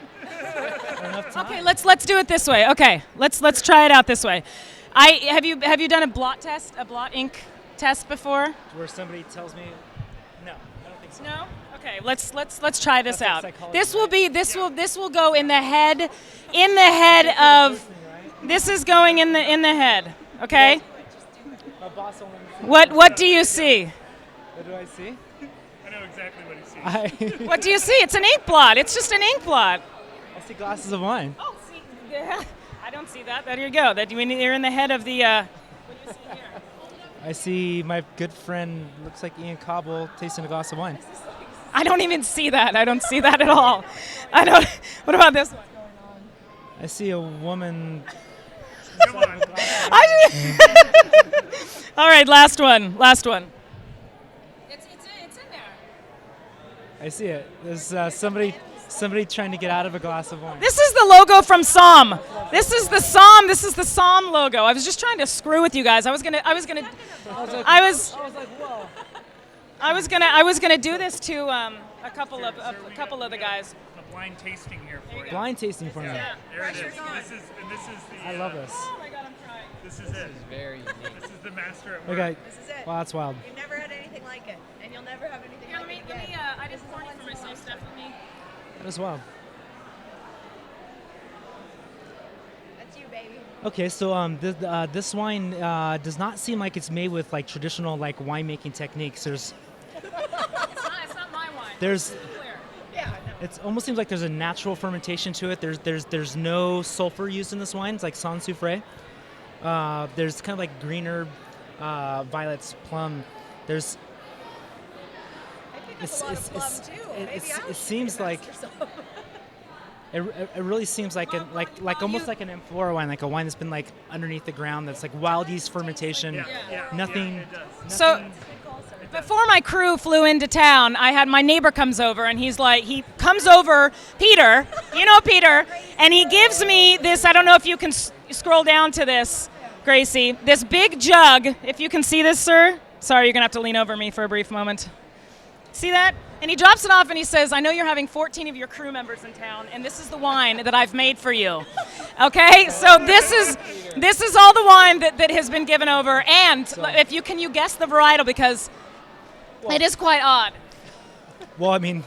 enough time. Okay, let's do it this way. Okay, let's try it out this way. Have you done a blot ink test before? Where somebody tells me, no, I don't think so. No. Okay, let's try this That's out. like psychology, This will right? be this will go in the head of. This is going in the head. Okay. My boss only What do you see? What do I see? I know exactly what he sees. What do you see? It's an ink blot. It's just an ink blot. I see glasses of wine. Oh, see, I don't see that. There you go. You're in the head of the. What do you see here? I see my good friend, looks like Ian Cobble, tasting a glass of wine. I don't even see that. I don't see that at all. I don't. What about this one? I see a woman. Come on. All right, last one. It's in there. I see it. There's somebody trying to get out of a glass of wine. This is the logo from SOMM. This is the SOMM logo. I was just trying to screw with you guys. I was. I was like, whoa. I was gonna do this to a couple of the guys. A blind tasting here for you. Blind tasting for me. Yeah, there it is. This is the. I love this. Oh my God, I'm crying. This is it. Very unique. This is the master at work. Okay. This is it. Wow, that's wild. You've never had anything like it, and you'll never have anything Here, like it let me. again. I just poured it for myself, Steph. Let me. That is wild. That's you, baby. Okay, so this wine does not seem like it's made with like traditional like winemaking techniques. It's not my wine. There's Clear. Yeah. it almost seems like there's a natural fermentation to it. There's no sulfur used in this wine. It's like sans soufre. There's kind of like green herb, violets, plum. There's I pick up a lot of plum too. Maybe I it should seems be a like master sommelier. it really seems like almost like an amphora wine, like a wine that's been like underneath the ground. That's like wild yeast fermentation. Nothing. Yeah, it does. So before my crew flew into town, I had my neighbor comes over, and he comes over, Peter, you know Peter, and he gives me this, I don't know if you can scroll down to this, Gracie, this big jug, if you can see this, sir. Sorry, you're going to have to lean over me for a brief moment. See that? And he drops it off and he says, I know you're having 14 of your crew members in town, and this is the wine that I've made for you. Okay? So this is all the wine that has been given over. And if you can you guess the varietal, because it is quite odd. Well, I mean,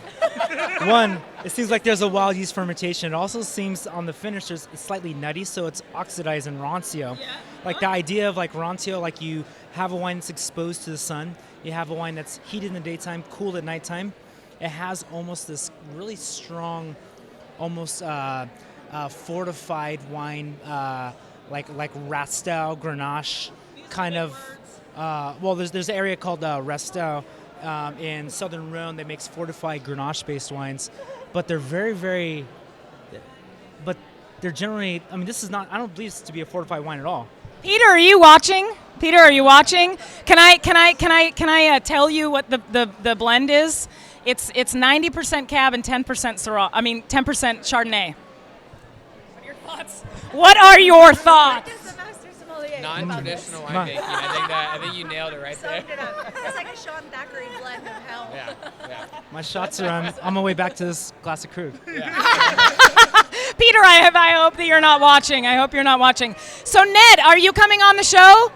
one, it seems like there's a wild yeast fermentation. It also seems on the finish it's slightly nutty, so it's oxidized and rancio. Yeah. Like the idea of like rancio, like you have a wine that's exposed to the sun, you have a wine that's heated in the daytime, cooled at nighttime. It has almost this really strong, almost fortified wine, like Rastau, Grenache, kind of. Well, there's an area called Rastau in southern Rhone that makes fortified Grenache-based wines, but they're very, very. But they're generally. I mean, this is not. I don't believe this to be a fortified wine at all. Peter, are you watching? Peter, are you watching? Can I tell you what the blend is? It's 90% Cab and 10% Syrah. I mean 10% Chardonnay. What are your thoughts? What are your thoughts? What does the master sommelier Non-traditional winemaking. I think you nailed it right there. Summed it up. It's like a Sean Thackeray blend of hell. Yeah. My shots are on my way back to this glass of Krug. Peter, I hope that you're not watching. I hope you're not watching. So Ned, are you coming on the show?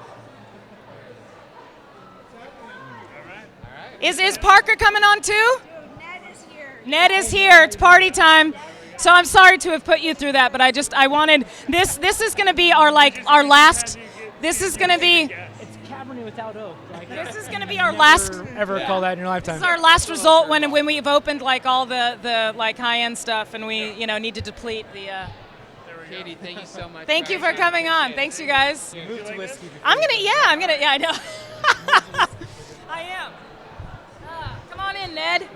Is Parker coming on too? Ned is here. Ned is here. It's party time. So I'm sorry to have put you through that, but I wanted this. This is going to be our last. This is going to be. It's Cabernet without oak. Like, This is going to be our last. ever call that in your lifetime. This is our last result when we've opened like all the like high end stuff, and we need to deplete the. Katie, thank you so much. Thank you for coming on. Thanks, you guys. Move to whiskey. I'm gonna. Yeah, I know. I am. Come on in, Ned.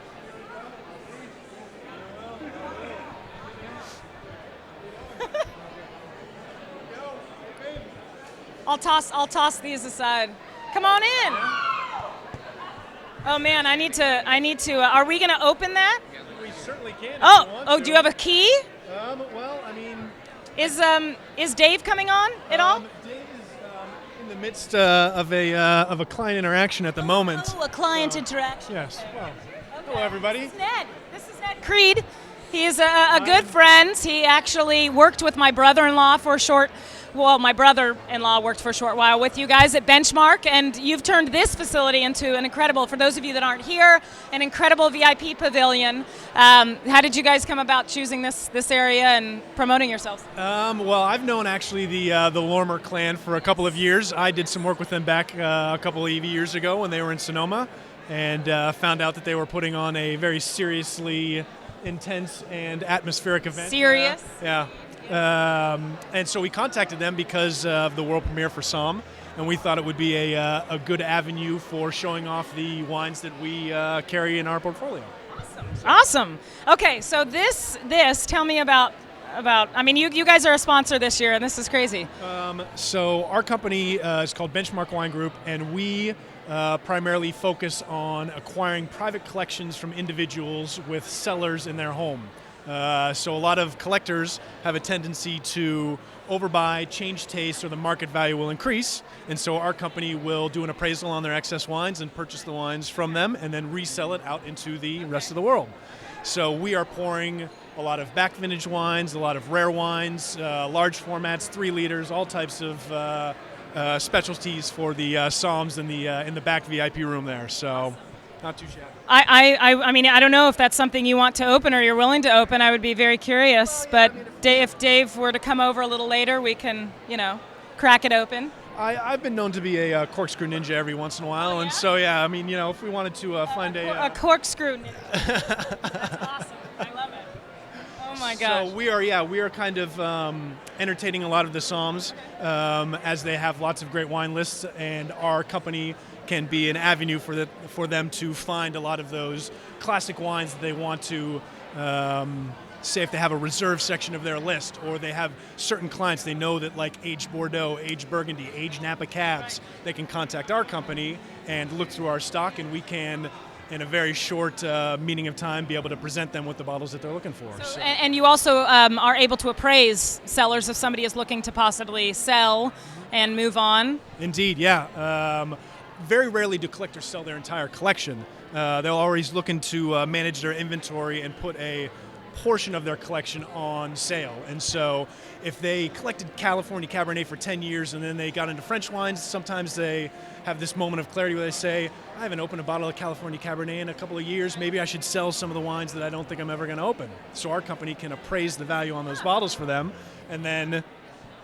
I'll toss these aside. Come on in. Oh man, I need to. Are we gonna open that? We certainly can. Oh, do you have a key? Well, I mean, Is Dave coming on at all? Dave is in the midst of a client interaction at the moment. Oh, a client interaction. Yes. Well, hello everybody. This is Ned Creed. He is a good friend. He actually worked with my brother-in-law for a short. Well, my brother-in-law worked for a short while with you guys at Benchmark, and you've turned this facility into an incredible, for those of you that aren't here, an incredible VIP pavilion. How did you guys come about choosing this area and promoting yourselves? Well, I've known actually the Lormer clan for a couple of years. I did some work with them back a couple of years ago when they were in Sonoma, and found out that they were putting on a very seriously intense and atmospheric event. Serious? Yeah. And so we contacted them because of the world premiere for SOMM, and we thought it would be a good avenue for showing off the wines that we carry in our portfolio. Awesome. Okay, so this tell me about. I mean, you guys are a sponsor this year, and this is crazy. So our company is called Benchmark Wine Group, and we primarily focus on acquiring private collections from individuals with cellars in their home. So a lot of collectors have a tendency to overbuy, change taste, or the market value will increase. And so our company will do an appraisal on their excess wines and purchase the wines from them and then resell it out into the rest of the world. So we are pouring a lot of back vintage wines, a lot of rare wines, large formats, 3 liters, all types of specialties for the SOMMs in the back VIP room there. So not too shabby. I mean, I don't know if that's something you want to open or you're willing to open. I would be very curious. But if Dave were to come over a little later, we can, crack it open. I've been known to be a corkscrew ninja every once in a while, and so yeah, I mean, if we wanted to find a corkscrew ninja. That's awesome. I love it. Oh my gosh. So we are kind of entertaining a lot of the SOMMs as they have lots of great wine lists, and our company can be an avenue for them to find a lot of those classic wines that they want to. Say if they have a reserve section of their list, or they have certain clients they know that like aged Bordeaux, aged Burgundy, aged Napa cabs, they can contact our company and look through our stock, and we can, in a very short meaning of time, be able to present them with the bottles that they're looking for. So. And you also are able to appraise sellers if somebody is looking to possibly sell and move on? Indeed, yeah. Very rarely do collectors sell their entire collection. They'll always looking to manage their inventory and put a portion of their collection on sale. And so if they collected California Cabernet for 10 years and then they got into French wines, sometimes they have this moment of clarity where they say, I haven't opened a bottle of California Cabernet in a couple of years, maybe I should sell some of the wines that I don't think I'm ever going to open. So our company can appraise the value on those bottles for them and then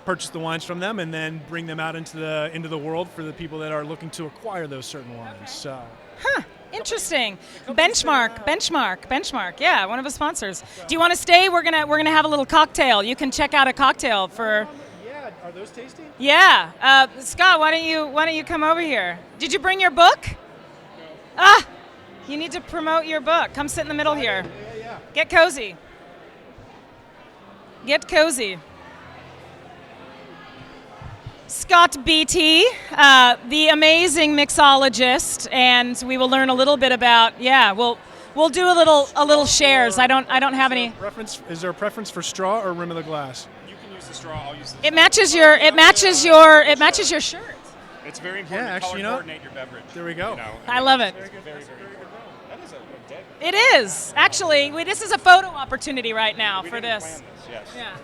purchase the wines from them and then bring them out into the world for the people that are looking to acquire those certain wines. Okay. So. Huh. Interesting. Benchmark. Yeah, one of the sponsors. Do you want to stay? We're gonna have a little cocktail. You can check out a cocktail for. Yeah, are those tasty? Yeah, Scott, why don't you come over here? Did you bring your book? No. You need to promote your book. Come sit in the middle here. Yeah. Get cozy. Scott Beatty, the amazing mixologist, and we will learn a little bit about. Yeah, we'll do a little shares. I don't have any. Is there a preference for straw or rim of the glass? You can use the straw. I'll use the. It matches your shirt. It's very important to color coordinate your beverage. There we go. I love it. Very good. That is a dead. It is actually. This is a photo opportunity right now for this. Plan this. Yes. Yeah.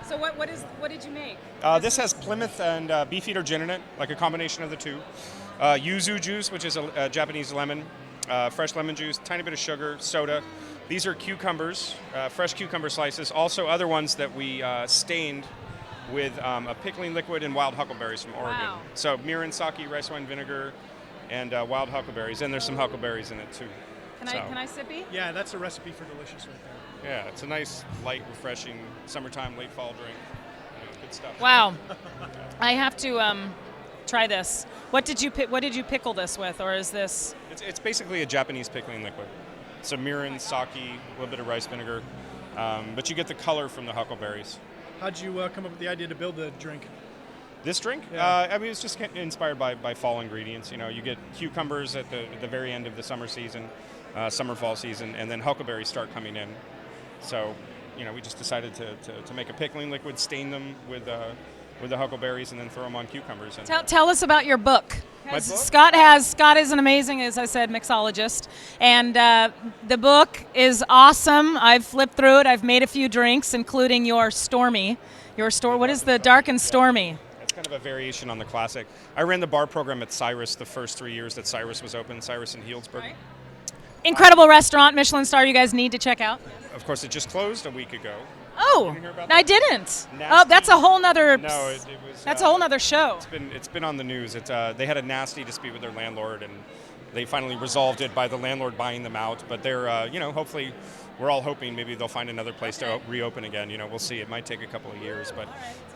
So what did you make? This has Plymouth and Beefeater gin in it, like a combination of the two. Yuzu juice, which is a Japanese lemon, fresh lemon juice, tiny bit of sugar, soda. These are cucumbers, fresh cucumber slices. Also other ones that we stained with a pickling liquid and wild huckleberries from Oregon. Wow. So mirin, sake, rice wine vinegar, and wild huckleberries. And there's some huckleberries in it too. Can I sippy? Yeah, that's a recipe for delicious right there. Yeah, it's a nice, light, refreshing summertime, late fall drink. Good stuff. Wow, I have to try this. What did you pickle this with, or is this? It's basically a Japanese pickling liquid. Some mirin, sake, a little bit of rice vinegar, but you get the color from the huckleberries. How'd you come up with the idea to build the drink? This drink? Yeah. I mean, it's just inspired by fall ingredients. You get cucumbers at the very end of the summer season, fall season, and then huckleberries start coming in. So, we just decided to make a pickling liquid, stain them with the huckleberries, and then throw them on cucumbers. And Tell us about your book. My book? Scott is an amazing, as I said, mixologist, and the book is awesome. I've flipped through it. I've made a few drinks, including your Stormy. What is the Dark and Stormy? It's kind of a variation on the classic. I ran the bar program at Cyrus the first 3 years that Cyrus was open, Cyrus in Healdsburg. Right. Incredible restaurant, Michelin star. You guys need to check out. Of course, it just closed a week ago. Oh, Didn't hear about I that? didn't. Nasty. Oh, that's a whole nother. No, it was. That's a whole nother show. It's been on the news. They had a nasty dispute with their landlord, and they finally resolved it by the landlord buying them out. But they're, hopefully, we're all hoping maybe they'll find another place to reopen again. We'll see. It might take a couple of years, but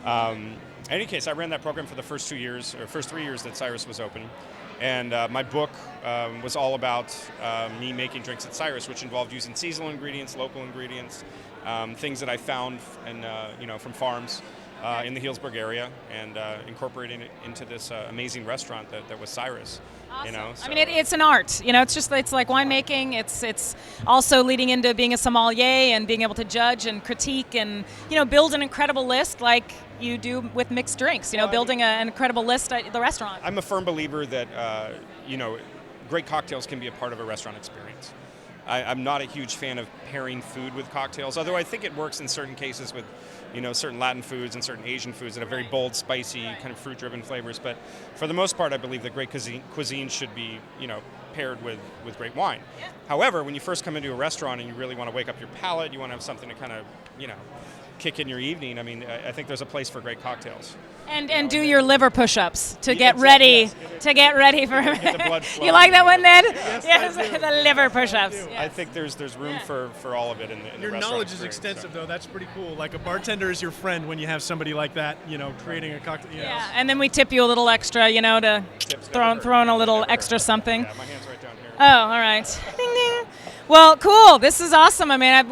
in any case, I ran that program for the first 3 years that Cyrus was open. And my book was all about me making drinks at Cyrus, which involved using seasonal ingredients, local ingredients, things that I found and from farms, in the Healdsburg area and incorporating it into this amazing restaurant that was Cyrus. Awesome. You know, so. I mean, it's an art. You know, it's like winemaking. It's also leading into being a sommelier and being able to judge and critique and build an incredible list like you do with mixed drinks. Building an incredible list at the restaurant. I'm a firm believer that great cocktails can be a part of a restaurant experience. I'm not a huge fan of pairing food with cocktails, although I think it works in certain cases with certain Latin foods and certain Asian foods that have very bold, spicy, kind of fruit-driven flavors. But for the most part, I believe that great cuisine should be, paired with great wine. Yeah. However, when you first come into a restaurant and you really want to wake up your palate, you want to have something to kind of, kick in your evening. I mean, I think there's a place for great cocktails. And do your liver push-ups to get ready for. Get the blood You like that one, Ned? Yes, I do. The liver push-ups. I do. I think there's room for all of it in the Your restaurant knowledge is experience, extensive, so. though. That's pretty cool. Like a bartender is your friend when you have somebody like that, creating a cocktail. Yeah, and then we tip you a little extra, to throw in a little extra something. Yeah, my hand's right down here. Oh, all right. Ding ding. Well, cool. This is awesome. I mean,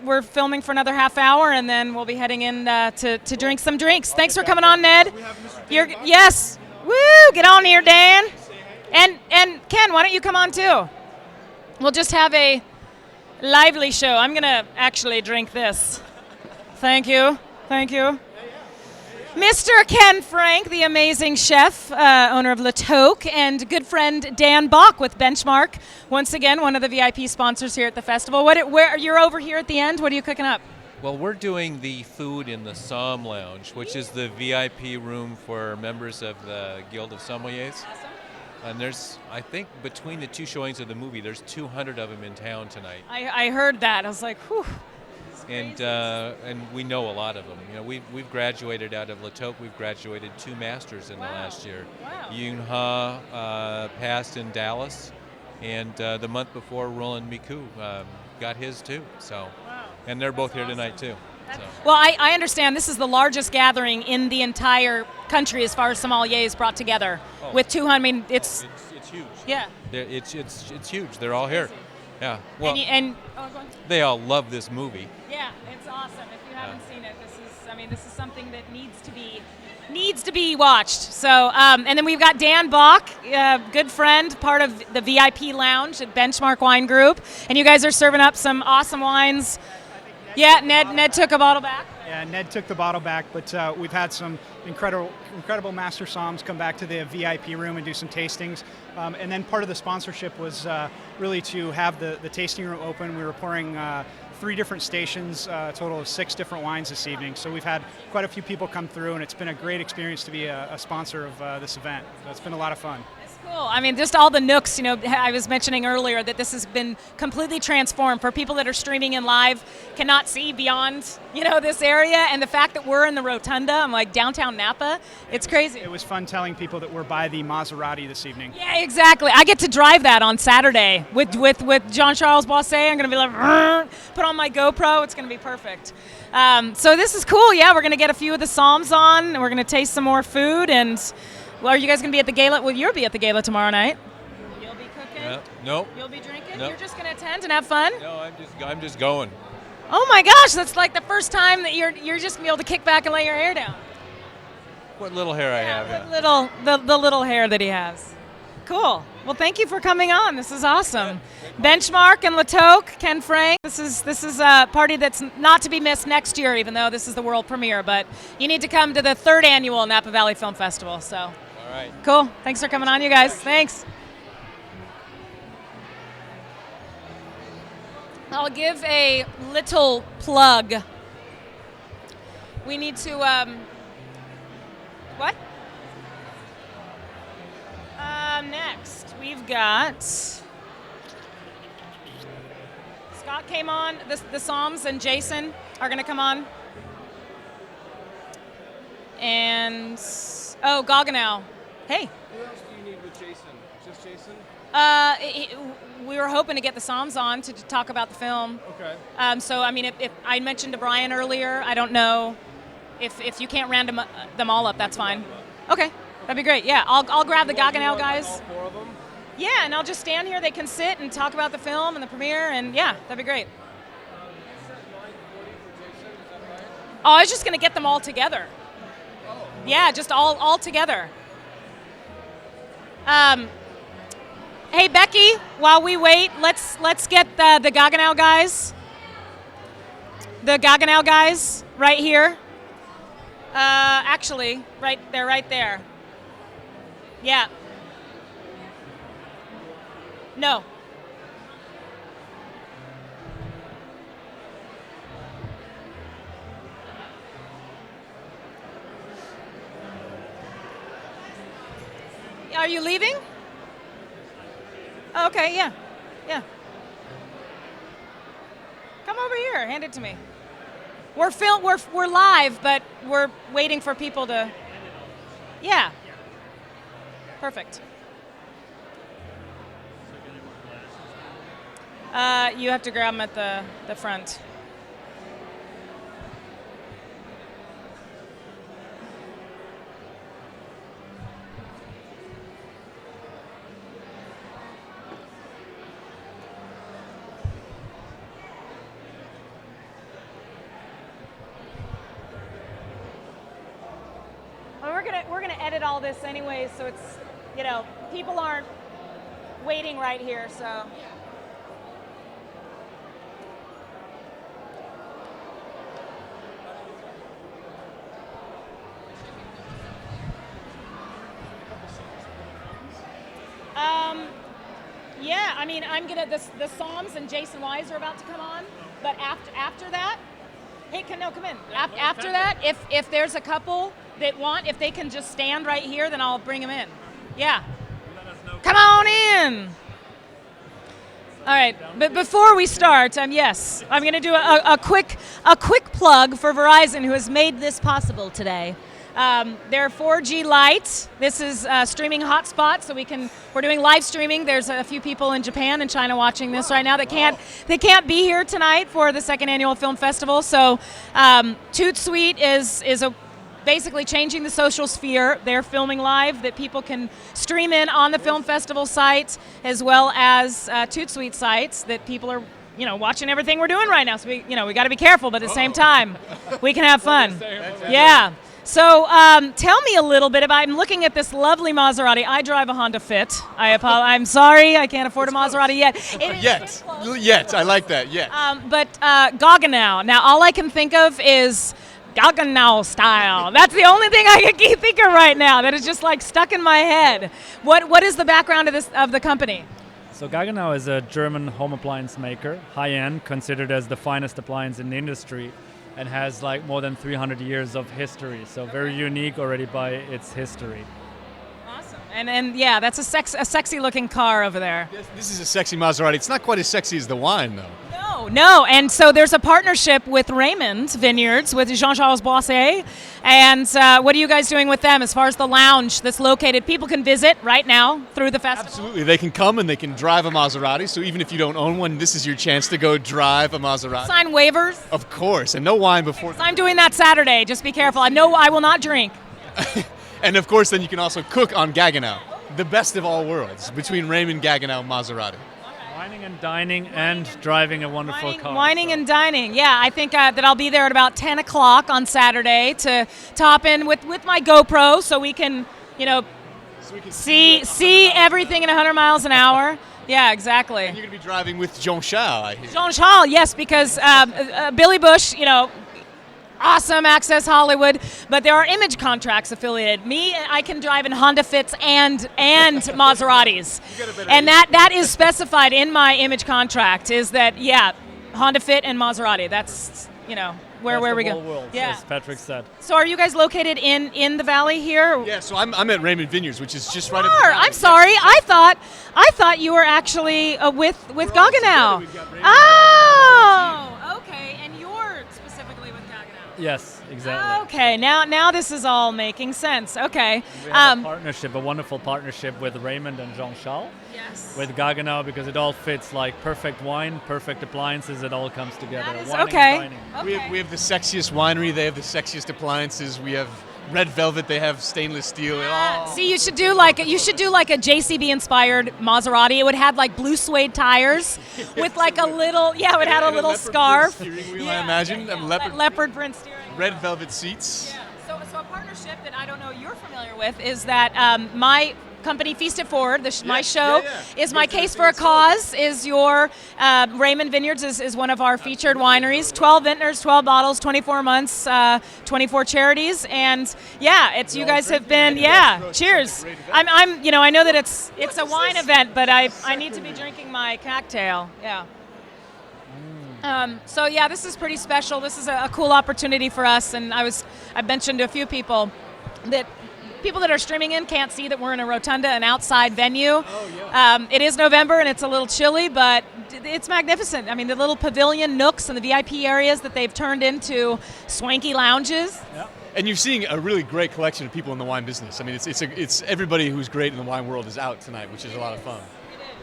we're filming for another half hour, and then we'll be heading in to drink some drinks. Thanks for coming on, Ned. Yes. Woo! Get on here, Dan. And Ken, why don't you come on too? We'll just have a lively show. I'm gonna actually drink this. Thank you. Thank you. Mr. Ken Frank, the amazing chef, owner of Le Toque, and good friend Dan Bach with Benchmark. Once again, one of the VIP sponsors here at the festival. Where you're over here at the end? What are you cooking up? Well, we're doing the food in the SOMM Lounge, which is the VIP room for members of the Guild of Sommeliers. Awesome. And there's, I think, between the two showings of the movie, there's 200 of them in town tonight. I heard that. I was like, whew. And we know a lot of them. We've graduated out of Le Toque. We've graduated 2 masters in the last year. Wow. Yoon Ha passed in Dallas, and the month before, Roland Miku got his too. So, and they're both here tonight too. So. Well, I understand this is the largest gathering in the entire country as far as sommeliers brought together. With 200, I mean, it's huge. Yeah. It's huge. They're all here. Yeah. Well, go on. they all love this movie. Yeah, it's awesome. If you haven't seen it, this is something that needs to be watched. So, and then we've got Dan Bach, good friend, part of the VIP lounge at Benchmark Wine Group, and you guys are serving up some awesome wines. Yeah, Ned took a bottle back. Yeah, Ned took the bottle back, but we've had some incredible master somms come back to the VIP room and do some tastings. And then part of the sponsorship was really to have the tasting room open. We were pouring 3 different stations, a total of 6 different wines this evening. So we've had quite a few people come through, and it's been a great experience to be a sponsor of this event. So it's been a lot of fun. Cool. I mean, just all the nooks, I was mentioning earlier that this has been completely transformed for people that are streaming in live, cannot see beyond, this area. And the fact that we're in the Rotunda, I'm like downtown Napa, it's crazy. It was fun telling people that we're by the Maserati this evening. Yeah, exactly. I get to drive that on Saturday with Jean-Charles Boisset. I'm going to be like, put on my GoPro. It's going to be perfect. So this is cool. Yeah, we're going to get a few of the somms on. We're going to taste some more food. And well, are you guys going to be at the gala? Well, you'll be at the gala tomorrow night. You'll be cooking? Nope. You'll be drinking? Nope. You're just going to attend and have fun? No, I'm just going. Oh my gosh, that's like the first time that you're just going to be able to kick back and lay your hair down. What little hair I have. The little hair that he has. Cool. Well, thank you for coming on. This is awesome. Benchmark and Le Toque, Ken Frank. This is a party that's not to be missed next year, even though this is the world premiere. But you need to come to the 3rd annual Napa Valley Film Festival. So. All right. Cool. Thanks for coming on, you guys. Thanks. I'll give a little plug. We need to. What? Next, we've got Scott came on. The Somms and Jason are going to come on. And, Goganow. Hey. Who else do you need with Jason? Just Jason? We were hoping to get the Somms on to talk about the film. Okay. So, I mean, if I mentioned to Brian earlier, I don't know if you can't random them all up, that's fine. Okay. That'd be great. Yeah, I'll grab the Gaggenau guys. All 4 of them? Yeah, and I'll just stand here. They can sit and talk about the film and the premiere, and yeah, that'd be great. Oh, I was just going to get them all together. Yeah, just all together. Hey Becky, while we wait, let's get the Gaggenau guys. The Gaggenau guys right here. Actually, right there. Yeah. No. Are you leaving? Okay, yeah. Come over here, hand it to me. We're live, but we're waiting for people to. Yeah. Perfect. You have to grab them at the front. We're gonna edit all this anyway, so it's, people aren't waiting right here, so. Yeah, I mean, I'm gonna, the SOMMs and Jason Wise are about to come on, but after that, hey, come in. After that, if there's a couple that want, if they can just stand right here, then I'll bring them in. Yeah. Come on in. All right, but before we start, yes, I'm going to do a quick plug for Verizon, who has made this possible today. Their 4G Lite. This is streaming hotspot, so we're doing live streaming. There's a few people in Japan and China watching this right now that can't be here tonight for the second annual film festival. So ToutSuite is basically changing the social sphere. They're filming live that people can stream in on the film festival site, as well as ToutSuite sites that people are watching everything we're doing right now. So we got to be careful, but at the same time, we can have fun. Yeah. So tell me a little bit about, I'm looking at this lovely Maserati. I drive a Honda Fit. I'm sorry, I can't afford a Maserati yet. Yet, I like that, yet. But Gaggenau. Now, all I can think of is Gaggenau style. That's the only thing I can keep thinking right now. That is just like stuck in my head. What is the background of the company? So Gaggenau is a German home appliance maker, high-end, considered as the finest appliance in the industry, and has like more than 300 years of history. So very unique already by its history. Awesome. And yeah, that's a sexy looking car over there. This is a sexy Maserati. It's not quite as sexy as the wine, though. No. And so there's a partnership with Raymond Vineyards, with Jean-Charles Boisset. And what are you guys doing with them as far as the lounge that's located? People can visit right now through the festival. Absolutely. They can come and they can drive a Maserati. So even if you don't own one, this is your chance to go drive a Maserati. Sign waivers? Of course. And no wine before. So I'm doing that Saturday. Just be careful. I will not drink. And of course, then you can also cook on Gaggenau. The best of all worlds between Raymond, Gaggenau, and Maserati. Wining and dining and driving a wonderful car. Wining and dining. Yeah, I think that I'll be there at about 10 o'clock on Saturday to hop in with my GoPro so we can, see everything at 100 miles an hour. Yeah, exactly. And you're going to be driving with Jean-Charles, I hear. Jean-Charles, yes, because Billy Bush, awesome, Access Hollywood, but there are image contracts affiliated. I can drive in Honda Fits and Maseratis. And that is specified in my image contract, is that, Honda Fit and Maserati. That's, where we go. World, yeah. As Patrick said. So are you guys located in the valley here? Yeah, so I'm at Raymond Vineyards, which is just right up the valley. I'm sorry. I thought you were actually with Gaggenau. Oh, okay. And you're specifically with Gaggenau. Yes, exactly. Okay, now this is all making sense. Okay. We have a wonderful partnership with Raymond and Jean-Charles. Yes. With Gaggenau, because it all fits like perfect wine, perfect appliances, it all comes together. That is Wining okay. and dining. We have the sexiest winery, they have the sexiest appliances, we have red velvet, they have stainless steel. See, you should do like a JCB inspired Maserati. It would have like blue suede tires with like a little, it would have a little scarf. Steering wheel, I imagine. Leopard print steering wheel. red velvet seats. Yeah. So a partnership that I don't know you're familiar with is that my company Feast It Forward, my show, is My Case for a Cause, is your Raymond Vineyards is one of our featured wineries. 12 vintners, 12 bottles, 24 months, 24 charities, and yeah, it's you guys have been cheers. I'm I know that it's a wine event, but I need to be drinking my cocktail. Yeah. So yeah, this is pretty special. This is a cool opportunity for us, and I mentioned to a few people that people that are streaming in can't see that we're in a rotunda, an outside venue. It is November and it's a little chilly, but it's magnificent. I mean, the little pavilion nooks and the VIP areas that they've turned into swanky lounges. Yeah. And you're seeing a really great collection of people in the wine business. I mean, it's everybody who's great in the wine world is out tonight, which is a lot of fun.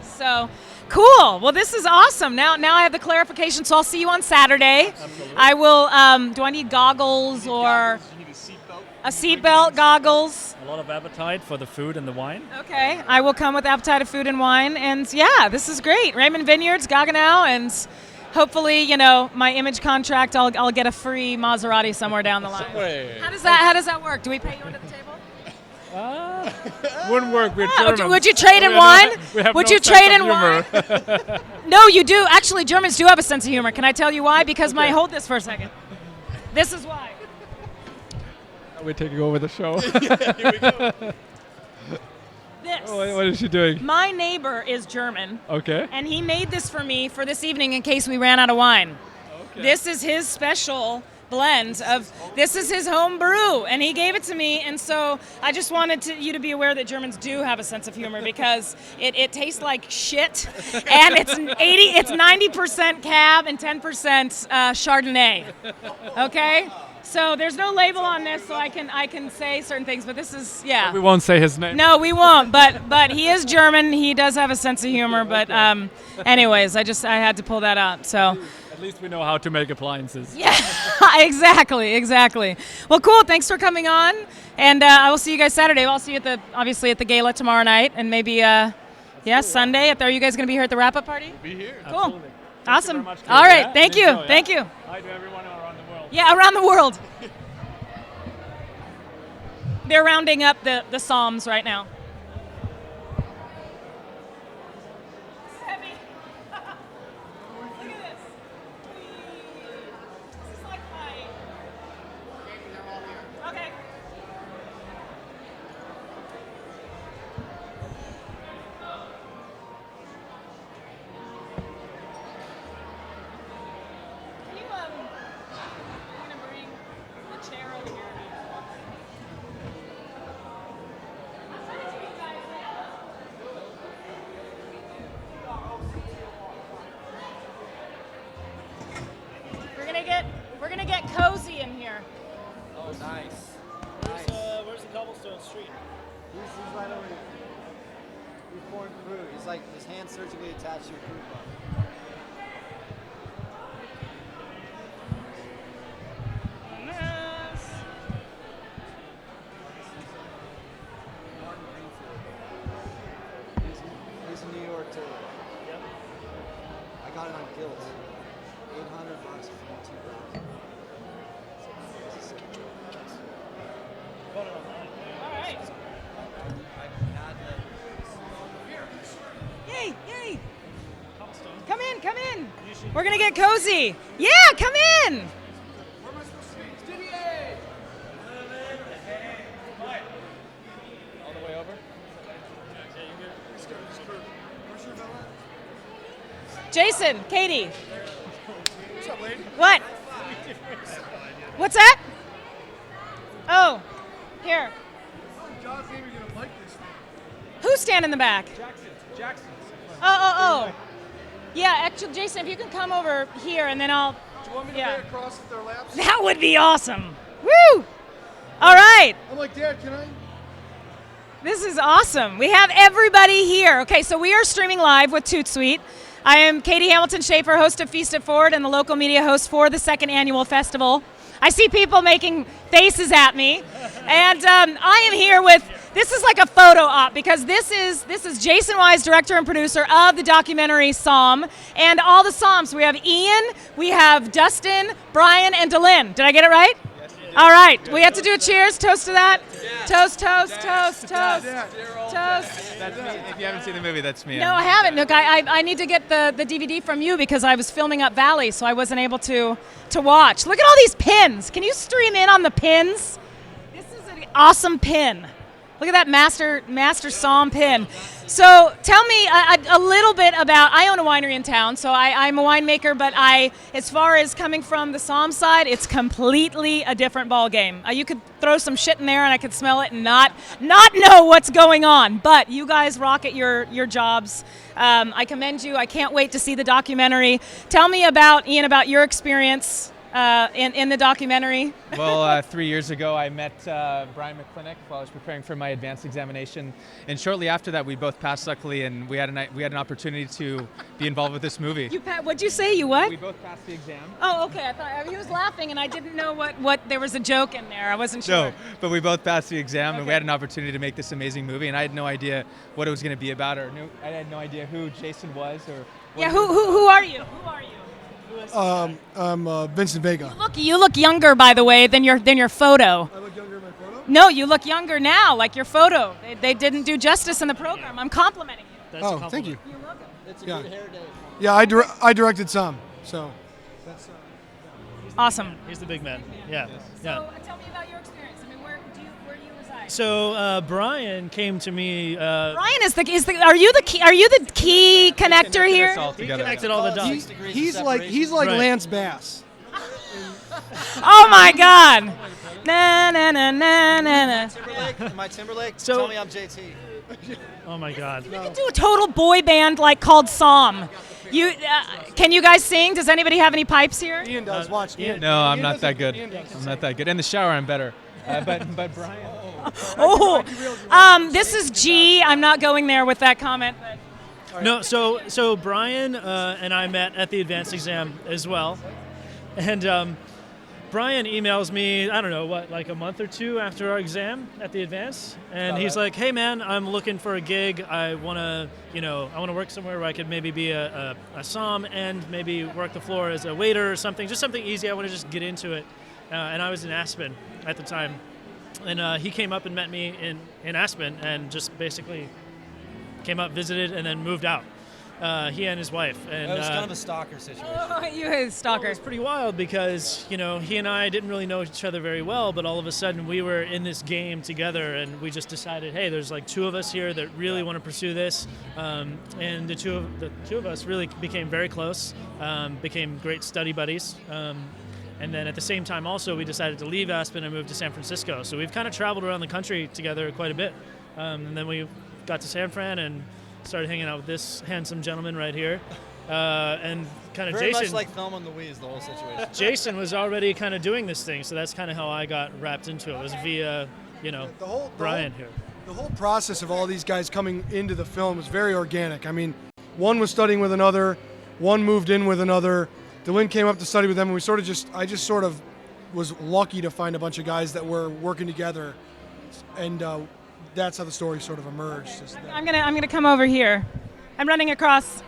So cool. Well, this is awesome. Now I have the clarification, so I'll see you on Saturday. Absolutely. I will. Do I need goggles or you need a seatbelt? A seatbelt, goggles. A lot of appetite for the food and the wine. Okay, I will come with appetite of food and wine, and yeah, this is great. Raymond Vineyards, Gaggenau, and hopefully, my image contract, I'll get a free Maserati somewhere down the line. How does that work? Do we pay you under the table? Wouldn't work. We're Germans. Would you trade in wine? Would you trade in wine? No, you do. Actually, Germans do have a sense of humor. Can I tell you why? Because hold this for a second. This is why. We're taking over the show. Here we go. This. What is she doing? My neighbor is German. Okay. And he made this for me for this evening in case we ran out of wine. Okay. This is his special blend this is his home brew, and he gave it to me, and so I just wanted you to be aware that Germans do have a sense of humor because it tastes like shit, and it's 90% Cab and 10% Chardonnay. Okay, so there's no label on this, so I can say certain things, but this is We won't say his name. No, we won't. But he is German. He does have a sense of humor. But anyways, I had to pull that out. So. At least we know how to make appliances. Yeah, exactly. Well, cool. Thanks for coming on, and I will see you guys Saturday. I'll see you obviously at the gala tomorrow night, and maybe Sunday. Are you guys going to be here at the wrap-up party? We'll be here. Cool. Absolutely. Awesome. Much, all right. Yeah? Thank you. Thank you. Hi to everyone around the world. Yeah, around the world. They're rounding up the SOMMs right now. We're gonna get cozy in here. Oh, nice. Where's the cobblestone street? He's right over here. He's pouring through. He's like his hand surgically attached to your food bar. He's in New York too. Yep. I got it on Guild. $800 for 2,000. Alright. Yay! Come in. We're gonna get cozy. Yeah, come in. Where am I supposed to be? Didier! All the way over? Where's your villa? Jason, Katie. What's up, lady? What? What's that? Oh, here. John's even gonna like this thing. Who's standing in the back? Jackson. Oh. Yeah, actually, Jason, if you can come over here and then I'll. Do you want me to lay across with their laps? That would be awesome. Woo! All right. I'm like, Dad, can I? This is awesome. We have everybody here. Okay, so we are streaming live with ToutSuite. I am Katie Hamilton Schaefer, host of Feast It Forward and the local media host for the second annual festival. I see people making faces at me, and I am here with. This is like a photo op because this is Jason Wise, director and producer of the documentary SOMM, and all the SOMMs. We have Ian, we have Dustin, Brian, and Delynn. Did I get it right? Yes. All right, we have to do a cheers, toast to that. Toast, toast, toast, toast, toast. That's me. If you haven't seen the movie, that's me. No, I haven't. Look, I need to get the DVD from you because I was filming Up Valley, so I wasn't able to watch. Look at all these pins. Can you stream in on the pins? This is an awesome pin. Look at that Master SOMM pin. So tell me a little bit about, I own a winery in town, so I'm a winemaker, but as far as coming from the SOMM side, it's completely a different ball game. You could throw some shit in there and I could smell it and not know what's going on, but you guys rock at your jobs. I commend you. I can't wait to see the documentary. Tell me about, Ian, about your experience in the documentary. Well, 3 years ago, I met Brian McClinnick while I was preparing for my advanced examination, and shortly after that, we both passed luckily, and we had an opportunity to be involved with this movie. What'd you say? You what? We both passed the exam. Oh, okay. I thought he was laughing, and I didn't know what there was a joke in there. I wasn't sure. No, but we both passed the exam, and we had an opportunity to make this amazing movie, and I had no idea what it was going to be about, I had no idea who Jason was or. Yeah, who are you? Who are you? I'm Vincent Vega. You look younger, by the way, than your photo. I look younger in my photo? No, you look younger now, like your photo. They didn't do justice in the program. I'm complimenting you. That's thank you. You're welcome. It's a Yeah. good hair day. Yeah, I directed some, so. That's, Awesome. He's the big man. Yeah. Yeah. So tell me about your experience. I mean, where do you reside? So Brian came to me. Brian are you the key connector here? He connected all the dots. He's like Right. Lance Bass. Oh my God! Na na na na na na. Timberlake? My Timberlake? So- Tell me I'm JT. Oh my God. You could do a total boy band like called SOMM. Can you guys sing? Does anybody have any pipes here? Ian does. Watch. Ian. No, I'm Ian not does that it. good. Ian does. I'm not that good. In the shower, I'm better. But Brian. This is G. I'm not going there with that comment. But. No, so Brian and I met at the advanced exam as well, and Brian emails me, I don't know, like a month or two after our exam at the advance, and he's like, "Hey man, I'm looking for a gig. I want to work somewhere where I could maybe be a SOMM and maybe work the floor as a waiter or something, just something easy. I want to just get into it." And I was in Aspen at the time, and he came up and met me in Aspen and just basically came up, visited, and then moved out. He and his wife. And It was kind of a stalker situation. Oh, you a stalker. It was pretty wild because, he and I didn't really know each other very well, but all of a sudden we were in this game together and we just decided, hey, there's like two of us here that really want to pursue this. And the two of us really became very close, became great study buddies. And then at the same time also we decided to leave Aspen and move to San Francisco. So we've kind of traveled around the country together quite a bit. And then we got to San Fran and started hanging out with this handsome gentleman right here, and kind of Very Jason. much like Thelma and Louise, the whole situation. Jason was already kind of doing this thing, so that's kind of how I got wrapped into it. Was via, Brian here. The whole process of all these guys coming into the film was very organic. I mean, one was studying with another, one moved in with another. DeLynn came up to study with them, and I just sort of was lucky to find a bunch of guys that were working together, and that's how the story sort of emerged. I'm gonna come over here. I'm running across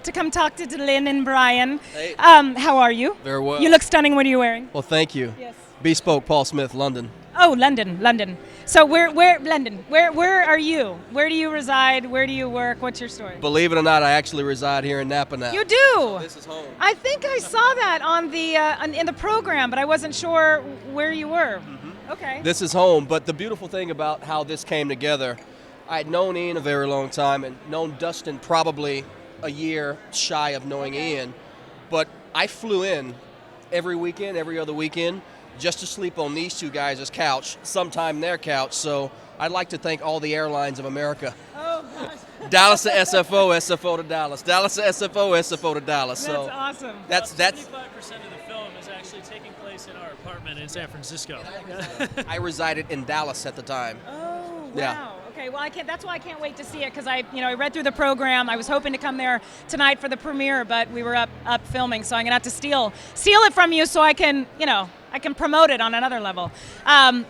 to come talk to DeLynn and Brian. Hey. How are you? Very well. You look stunning. What are you wearing? Well, thank you. Yes. Bespoke Paul Smith, London. Oh, London. So London? Where are you? Where do you reside? Where do you work? What's your story? Believe it or not, I actually reside here in Napa now. You do. This is home. I think I saw that on the in the program, but I wasn't sure where you were. Okay. This is home, but the beautiful thing about how this came together, I had known Ian a very long time and known Dustin probably a year shy of knowing Ian, but I flew in every weekend, every other weekend, just to sleep on these two guys' couch, sometime their couch, so I'd like to thank all the airlines of America. Oh, gosh. Dallas to SFO, SFO to Dallas. Dallas to SFO, SFO to Dallas. That's So awesome. That's 75% of the film is actually taking place in our apartment in San Francisco. I resided in Dallas at the time. Oh, wow. Yeah. Okay, well, that's why I can't wait to see it because I read through the program. I was hoping to come there tonight for the premiere, but we were up filming, so I'm gonna have to steal it from you so I can promote it on another level.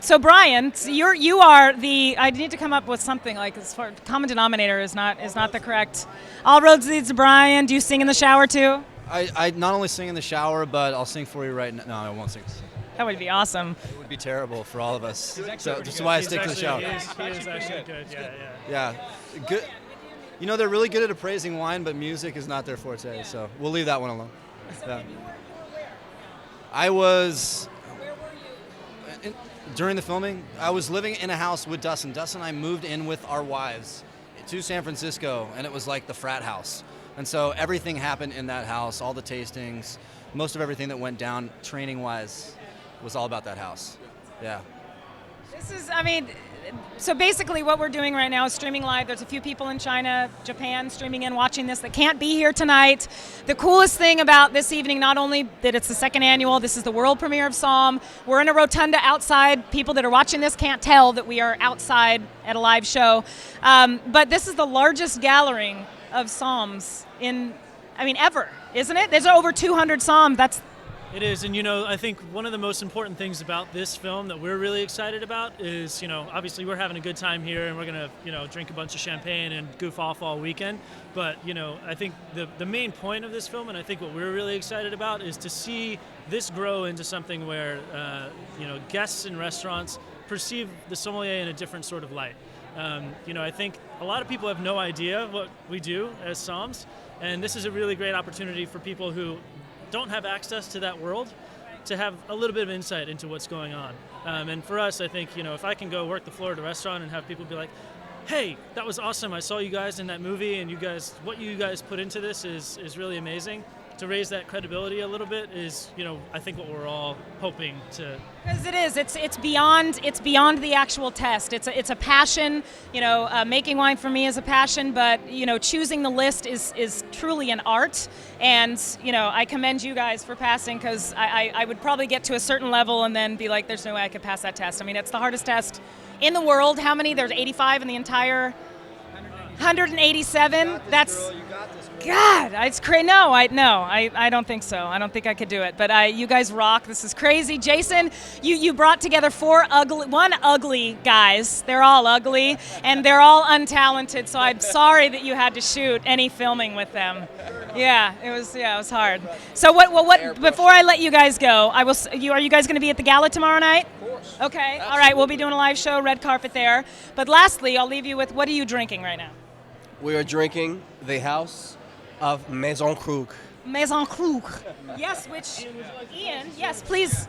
So Brian, you are the. I need to come up with something like as far common denominator is not the correct. All roads leads to Brian. Do you sing in the shower too? I not only sing in the shower, but I'll sing for you right now. No, I won't sing. That would be awesome. It would be terrible for all of us. So pretty that's good. why I He's stick to the show. actually- He is actually good. Yeah. Yeah, good. You know, they're really good at appraising wine, but music is not their forte. So we'll leave that one alone. Yeah. I was during the filming. I was living in a house with Dustin. Dustin and I moved in with our wives to San Francisco, and it was like the frat house. And so everything happened in that house. All the tastings, most of everything that went down training-wise, was all about that house. Yeah. This is, I mean, so basically what we're doing right now is streaming live. There's a few people in China, Japan streaming in, watching this that can't be here tonight. The coolest thing about this evening, not only that it's the second annual, this is the world premiere of SOMM. We're in a rotunda outside. People that are watching this can't tell that we are outside at a live show. But this is the largest gathering of SOMMs ever, isn't it? There's over 200 SOMMs. It is, and I think one of the most important things about this film that we're really excited about is, obviously we're having a good time here and we're gonna, drink a bunch of champagne and goof off all weekend. But, I think the main point of this film, and I think what we're really excited about, is to see this grow into something where, guests in restaurants perceive the sommelier in a different sort of light. I think a lot of people have no idea what we do as SOMMs, and this is a really great opportunity for people who don't have access to that world to have a little bit of insight into what's going on. And for us, I think, if I can go work the floor at a restaurant and have people be like, hey, that was awesome, I saw you guys in that movie, and what you guys put into this is really amazing. To raise that credibility a little bit is, I think what we're all hoping to. Because it is. It's beyond the actual test. It's a passion. Making wine for me is a passion, but choosing the list is truly an art. And I commend you guys for passing, because I would probably get to a certain level and then be like, there's no way I could pass that test. I mean, it's the hardest test in the world. How many? There's 85 in the entire 187. That's. God, it's crazy. No, I don't think so. I don't think I could do it. But you guys rock. This is crazy. Jason, you brought together one ugly guys. They're all ugly, and they're all untalented. So I'm sorry that you had to shoot any filming with them. Yeah, it was hard. So what? Before I let you guys go, are you guys going to be at the gala tomorrow night? Of course. Okay. Absolutely. All right. We'll be doing a live show, red carpet there. But lastly, I'll leave you with, what are you drinking right now? We are drinking the House of Maison Krug. Maison Krug. Yes, which Ian, yes, please.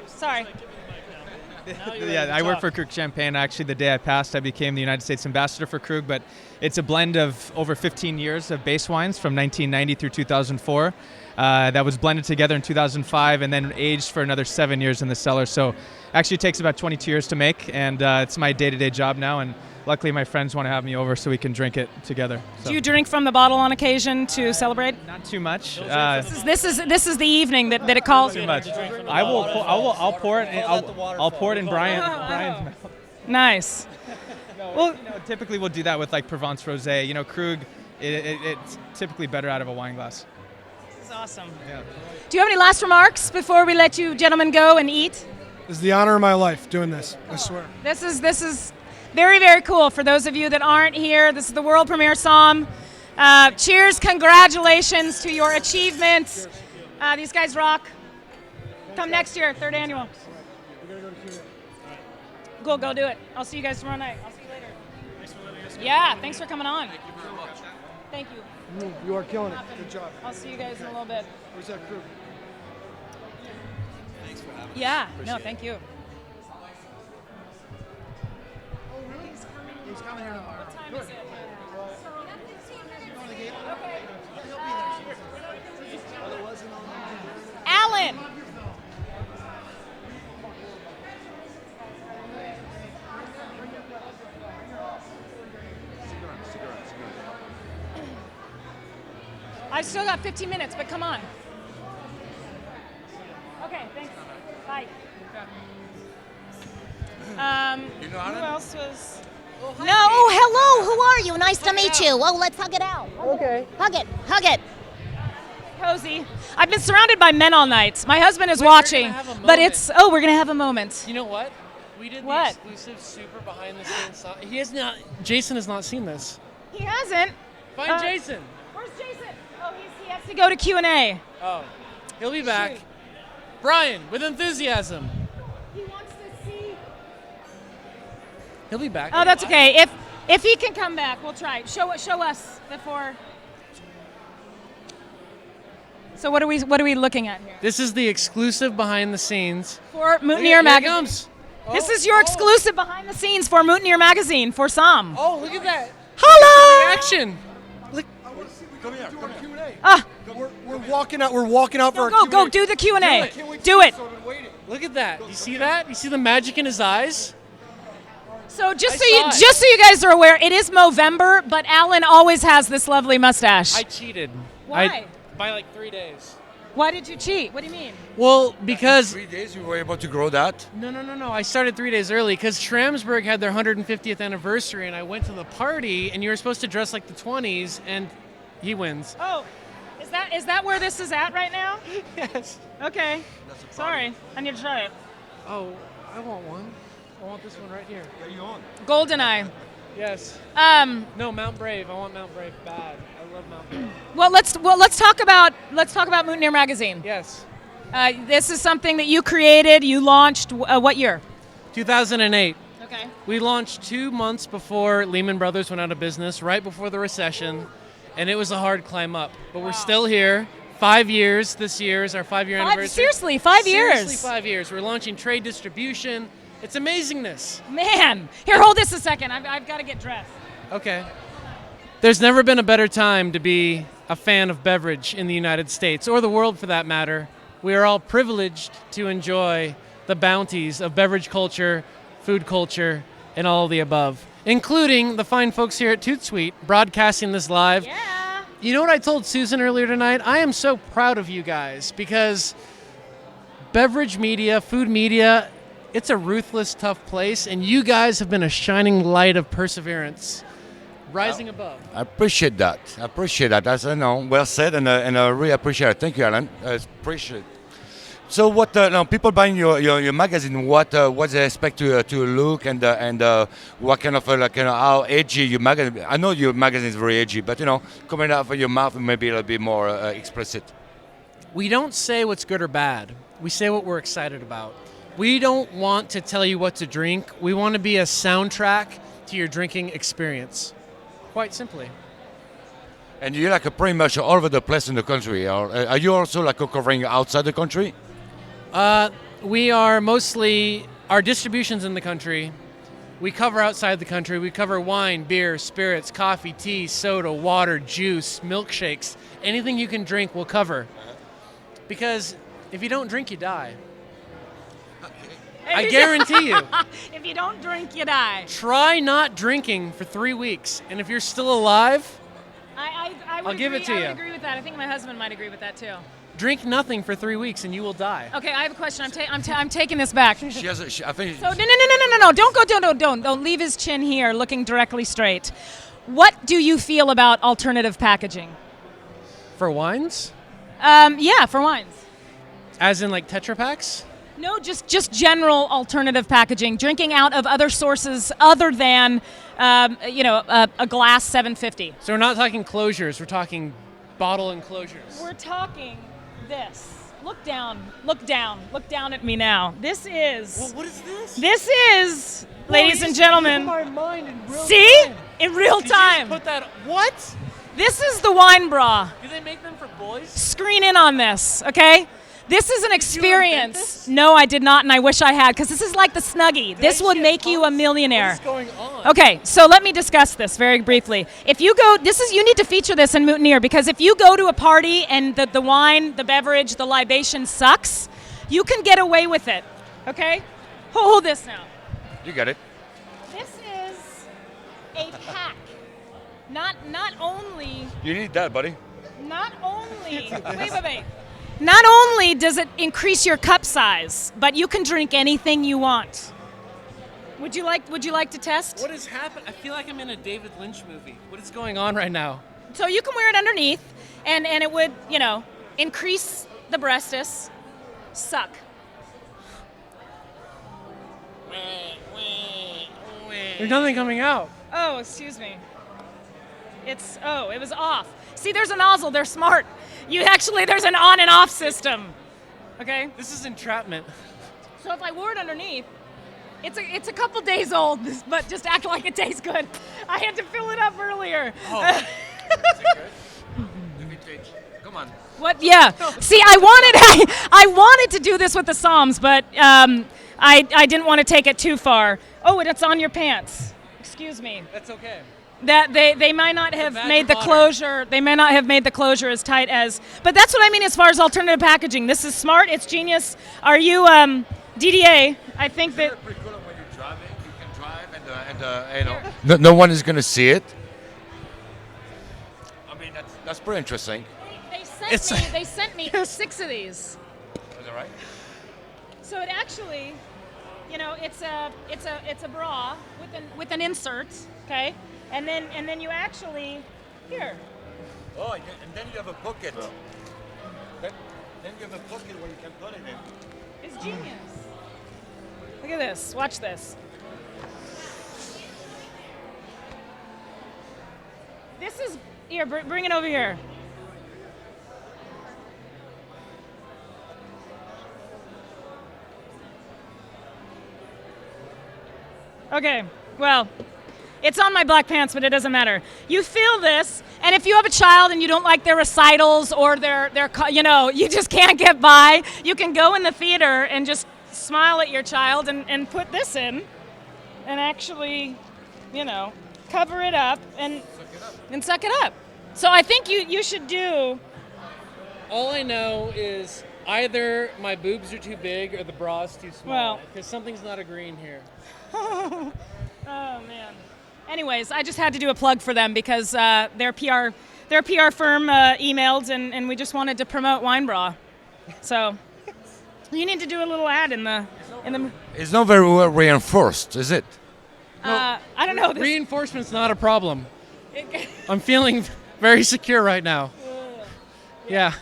Sorry. Yeah, I work for Krug Champagne. Actually, the day I passed, I became the United States ambassador for Krug, but it's a blend of over 15 years of base wines from 1990 through 2004. That was blended together in 2005 and then aged for another 7 years in the cellar. So actually it takes about 22 years to make, and it's my day-to-day job now, and luckily my friends want to have me over so we can drink it together. So. Do you drink from the bottle on occasion to celebrate? Not too much. This is the evening that it calls. Too much. I'll pour it. I'll pour it in Brian's mouth. Nice. Well, typically we'll do that with like Provence Rosé. Krug, it's typically better out of a wine glass. This is awesome. Yeah. Do you have any last remarks before we let you gentlemen go and eat? This is the honor of my life doing this. I swear. This is very, very cool. For those of you that aren't here, this is the world premiere SOMM. Cheers, congratulations to your achievements. These guys rock. Come next year, third annual. Go do it. I'll see you guys tomorrow night. I'll see you later. Yeah, thanks for coming on. Thank you very much. Thank you. You are killing it. Good job. I'll see you guys in a little bit. Where's that crew? Thanks for having us. Yeah, Appreciate no, it. thank you. He's coming here tomorrow. What time is it? Alan! I've still got 15 minutes, but come on. Okay, thanks. Bye. Who else was... No, oh, hello, who are you? Nice to meet you. Oh, let's hug it out. Okay. Hug it. Cozy. I've been surrounded by men all night. My husband is watching, but we're gonna have a moment. You know what? We did What? the exclusive super behind the scenes stuff. Jason has not seen this. He hasn't. Find Jason. Where's Jason? Oh, he has to go to Q&A. Oh. He'll be back. Brian, with enthusiasm. He wants to see. He'll be back. Oh, that's okay. If he can come back, we'll try. Show us before. So what are we looking at here? This is the exclusive behind the scenes For Mountaineer Here it Magazine. comes. This is your exclusive behind the scenes for Mountaineer Magazine for SOMM. Oh, look at that. Hello! Action. Ah. We're walking out. We're walking out for Go, our go, do the Q&A. Do it. Look at that. You see that? You see the magic in his eyes? So just I so you saw it. just so you guys are aware, it is Movember, but Alan always has this lovely mustache. I cheated. Why? By like 3 days. Why did you cheat? What do you mean? Well, because 3 days you were able to grow that? No. I started 3 days early because Schramsberg had their 150th anniversary, and I went to the party, and you were supposed to dress like the 20s, and he wins. Oh, is that where this is at right now? Yes. Okay. Sorry, I need to try it. Oh, I want one. I want this one right here. What are you on? Goldeneye. Yes. No, Mount Brave. I want Mount Brave bad. I love Mount Brave. Well, let's talk about Mountaineer Magazine. Yes. This is something that you created. You launched what year? 2008. Okay. We launched 2 months before Lehman Brothers went out of business, right before the recession, and it was a hard climb up. But we're still here. 5 years this year is our 5-year anniversary. Seriously, 5 years. Seriously, 5 years. We're launching trade distribution. It's amazingness. Man, here, hold this a second. I've got to get dressed. Okay. There's never been a better time to be a fan of beverage in the United States, or the world for that matter. We are all privileged to enjoy the bounties of beverage culture, food culture, and all of the above, including the fine folks here at ToutSuite broadcasting this live. Yeah. You know what I told Susan earlier tonight? I am so proud of you guys because beverage media, food media, it's a ruthless, tough place, and you guys have been a shining light of perseverance, rising above. I appreciate that. As I know, well said, and I really appreciate it. Thank you, Alan. I appreciate it. So, what now? People buying your magazine, what they expect to look and what kind of how edgy your magazine? I know your magazine is very edgy, but coming out of your mouth maybe a little bit more explicit. We don't say what's good or bad. We say what we're excited about. We don't want to tell you what to drink. We want to be a soundtrack to your drinking experience. Quite simply. And you're pretty much all over the place in the country. Are you also covering outside the country? We are mostly, our distribution's in the country. We cover outside the country. We cover wine, beer, spirits, coffee, tea, soda, water, juice, milkshakes. Anything you can drink, we'll cover. Because if you don't drink, you die. I guarantee you. If you don't drink, you die. Try not drinking for 3 weeks, and if you're still alive, I would I'll give it to I you. would agree with that. I think my husband might agree with that too. drink nothing for 3 weeks and you will die. Okay, I have a question. I'm taking this back. I think. So no. Don't leave his chin here, looking directly straight. What do you feel about alternative packaging? For wines? Yeah, for wines. As in like Tetra Paks? No, just general alternative packaging. Drinking out of other sources other than, a glass 750. So we're not talking closures. We're talking bottle enclosures. We're talking this. Look down at me now. This is. Well, what is this? This is, ladies and gentlemen. My mind in real See? time. In real Did you time. just put that? What? This is the wine bra. Do they make them for boys? Screen in on this, okay? This is an experience. No, I did not, and I wish I had, because this is like the Snuggie. This would make you a millionaire. What is going on? Okay, so let me discuss this very briefly. If you go, you need to feature this in Mountaineer, because if you go to a party and the wine, the beverage, the libation sucks, you can get away with it, okay? Hold this now. You got it. This is a pack. Not only. You need that, buddy. Not only. Wait. Not only does it increase your cup size, but you can drink anything you want. Would you like to test? What has happened? I feel like I'm in a David Lynch movie. What is going on right now? So you can wear it underneath, and it would, increase the breastus. Suck. There's nothing coming out. Oh, excuse me. it was off. See, there's a nozzle. They're smart. There's an on and off system. Okay. This is entrapment. So if I wore it underneath, it's a couple days old, but just act like it tastes good. I had to fill it up earlier. Oh. Is it good? The vintage. Come on. What? Yeah. See, I wanted to do this with the SOMMs, but I didn't want to take it too far. Oh, and it's on your pants. Excuse me. That's okay. That they might not have made the closure. They may not have made the closure as tight as. But that's what I mean as far as alternative packaging. This is smart. It's genius. Are you DDA? I think that. Pretty cool when you're driving. You can drive and you know. No one is going to see it. I mean, that's pretty interesting. They sent me 6 of these. Is that right? So it actually, it's a bra with an insert, okay, and then you actually here. Oh, and then you have a pocket. Then you have a pocket where you can put it in. It's genius. Look at this. Watch this. This is here. Bring it over here. Okay, well, it's on my black pants, but it doesn't matter. You feel this, and if you have a child and you don't like their recitals or their you just can't get by, you can go in the theater and just smile at your child and put this in and actually, cover it up and suck it up. So I think you should do. All I know is either my boobs are too big or the bra is too small. Because something's not agreeing here. Oh man. Anyways, I just had to do a plug for them because their PR firm emailed and we just wanted to promote Wine Bra. So you need to do a little ad in the. It's not very well reinforced, is it? I don't know. Reinforcement's not a problem. I'm feeling very secure right now. Yeah.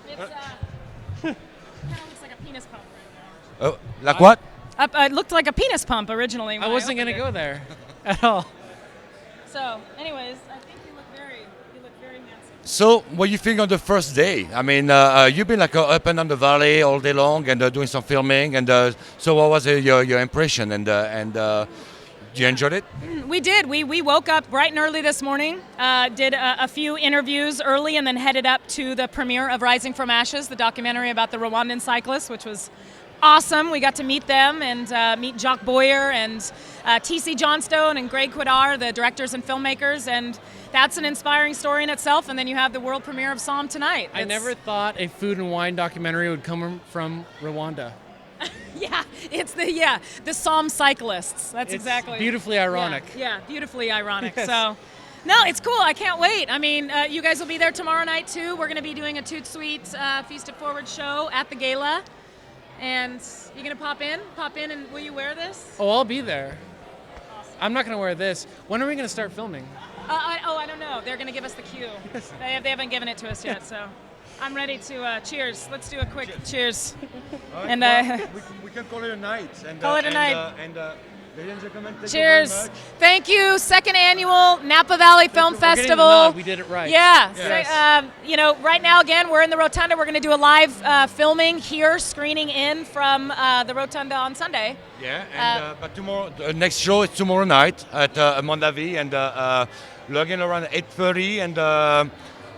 It's kind of looks like a penis pump. Oh, like what? It looked like a penis pump originally. I wasn't going to go there at all. So, anyways, I think you look very handsome. So, what do you think on the first day? I mean, you've been like up and down the valley all day long and doing some filming. And so, what was your impression? And you enjoyed it? We did. We woke up bright and early this morning, did a few interviews early, and then headed up to the premiere of Rising from Ashes, the documentary about the Rwandan cyclists, which was awesome. We got to meet them and meet Jacques Boyer and T.C. Johnstone and Greg Quidar, the directors and filmmakers, and that's an inspiring story in itself. And then you have the world premiere of SOMM tonight. I never thought a food and wine documentary would come from Rwanda. Yeah, it's the SOMM cyclists. That's exactly beautifully ironic. Yeah, beautifully ironic. Yes. So, no, it's cool. I can't wait. I mean, you guys will be there tomorrow night too. We're going to be doing a ToutSuite Feast of Forward show at the gala. And you're going to pop in, and will you wear this? Oh, I'll be there. Awesome. I'm not going to wear this. When are we going to start filming? I don't know. They're going to give us the cue. They haven't given it to us yet, so I'm ready to cheers. Let's do a quick cheers. Right, and we can call it a night. Call it a night. Ladies and gentlemen, thank cheers. you very much. Thank you. Second annual Napa Valley Film Festival. We did it right. Yeah. Yes. So, right now, again, we're in the Rotunda. We're going to do a live filming here, screening in from the Rotunda on Sunday. Yeah, and but tomorrow, the next show is tomorrow night at Mondavi, and log in around 8:30, and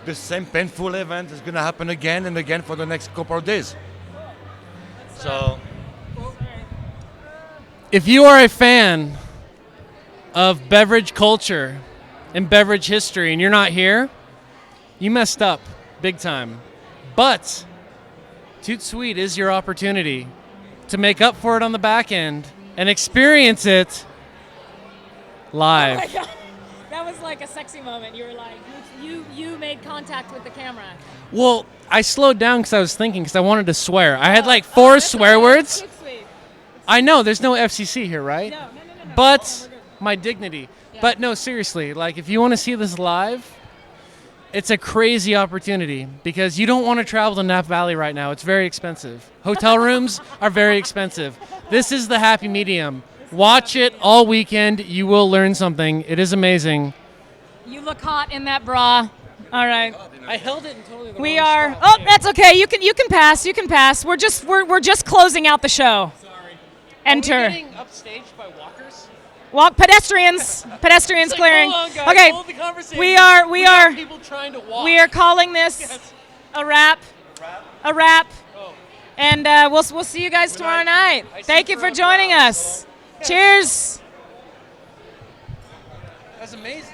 the same painful event is going to happen again and again for the next couple of days. So. If you are a fan of beverage culture and beverage history and you're not here, you messed up big time. But ToutSuite is your opportunity to make up for it on the back end and experience it live. Oh my God. That was like a sexy moment. You were like, you made contact with the camera. Well, I slowed down because I was thinking because I wanted to swear. I had like 4 swear words. I know, there's no FCC here, right? No. But my dignity. Yeah. But no, seriously, like if you want to see this live, it's a crazy opportunity because you don't want to travel to Napa Valley right now. It's very expensive. Hotel rooms are very expensive. This is the happy medium. Watch it all weekend. You will learn something. It is amazing. You look hot in that bra. All right. I held it in totally the We wrong are. spot. Oh, that's okay. You can pass. You can pass. We're just closing out the show. Sorry. Enter. Are we getting upstaged by walkers? Walk pedestrians. Pedestrians It's like, clearing. hold on, guys, Okay. hold the conversation. We are. We got people trying to walk. We are calling this a wrap. A wrap. Oh. And we'll see you guys tomorrow night. Thank you for joining us. Cheers. That's amazing.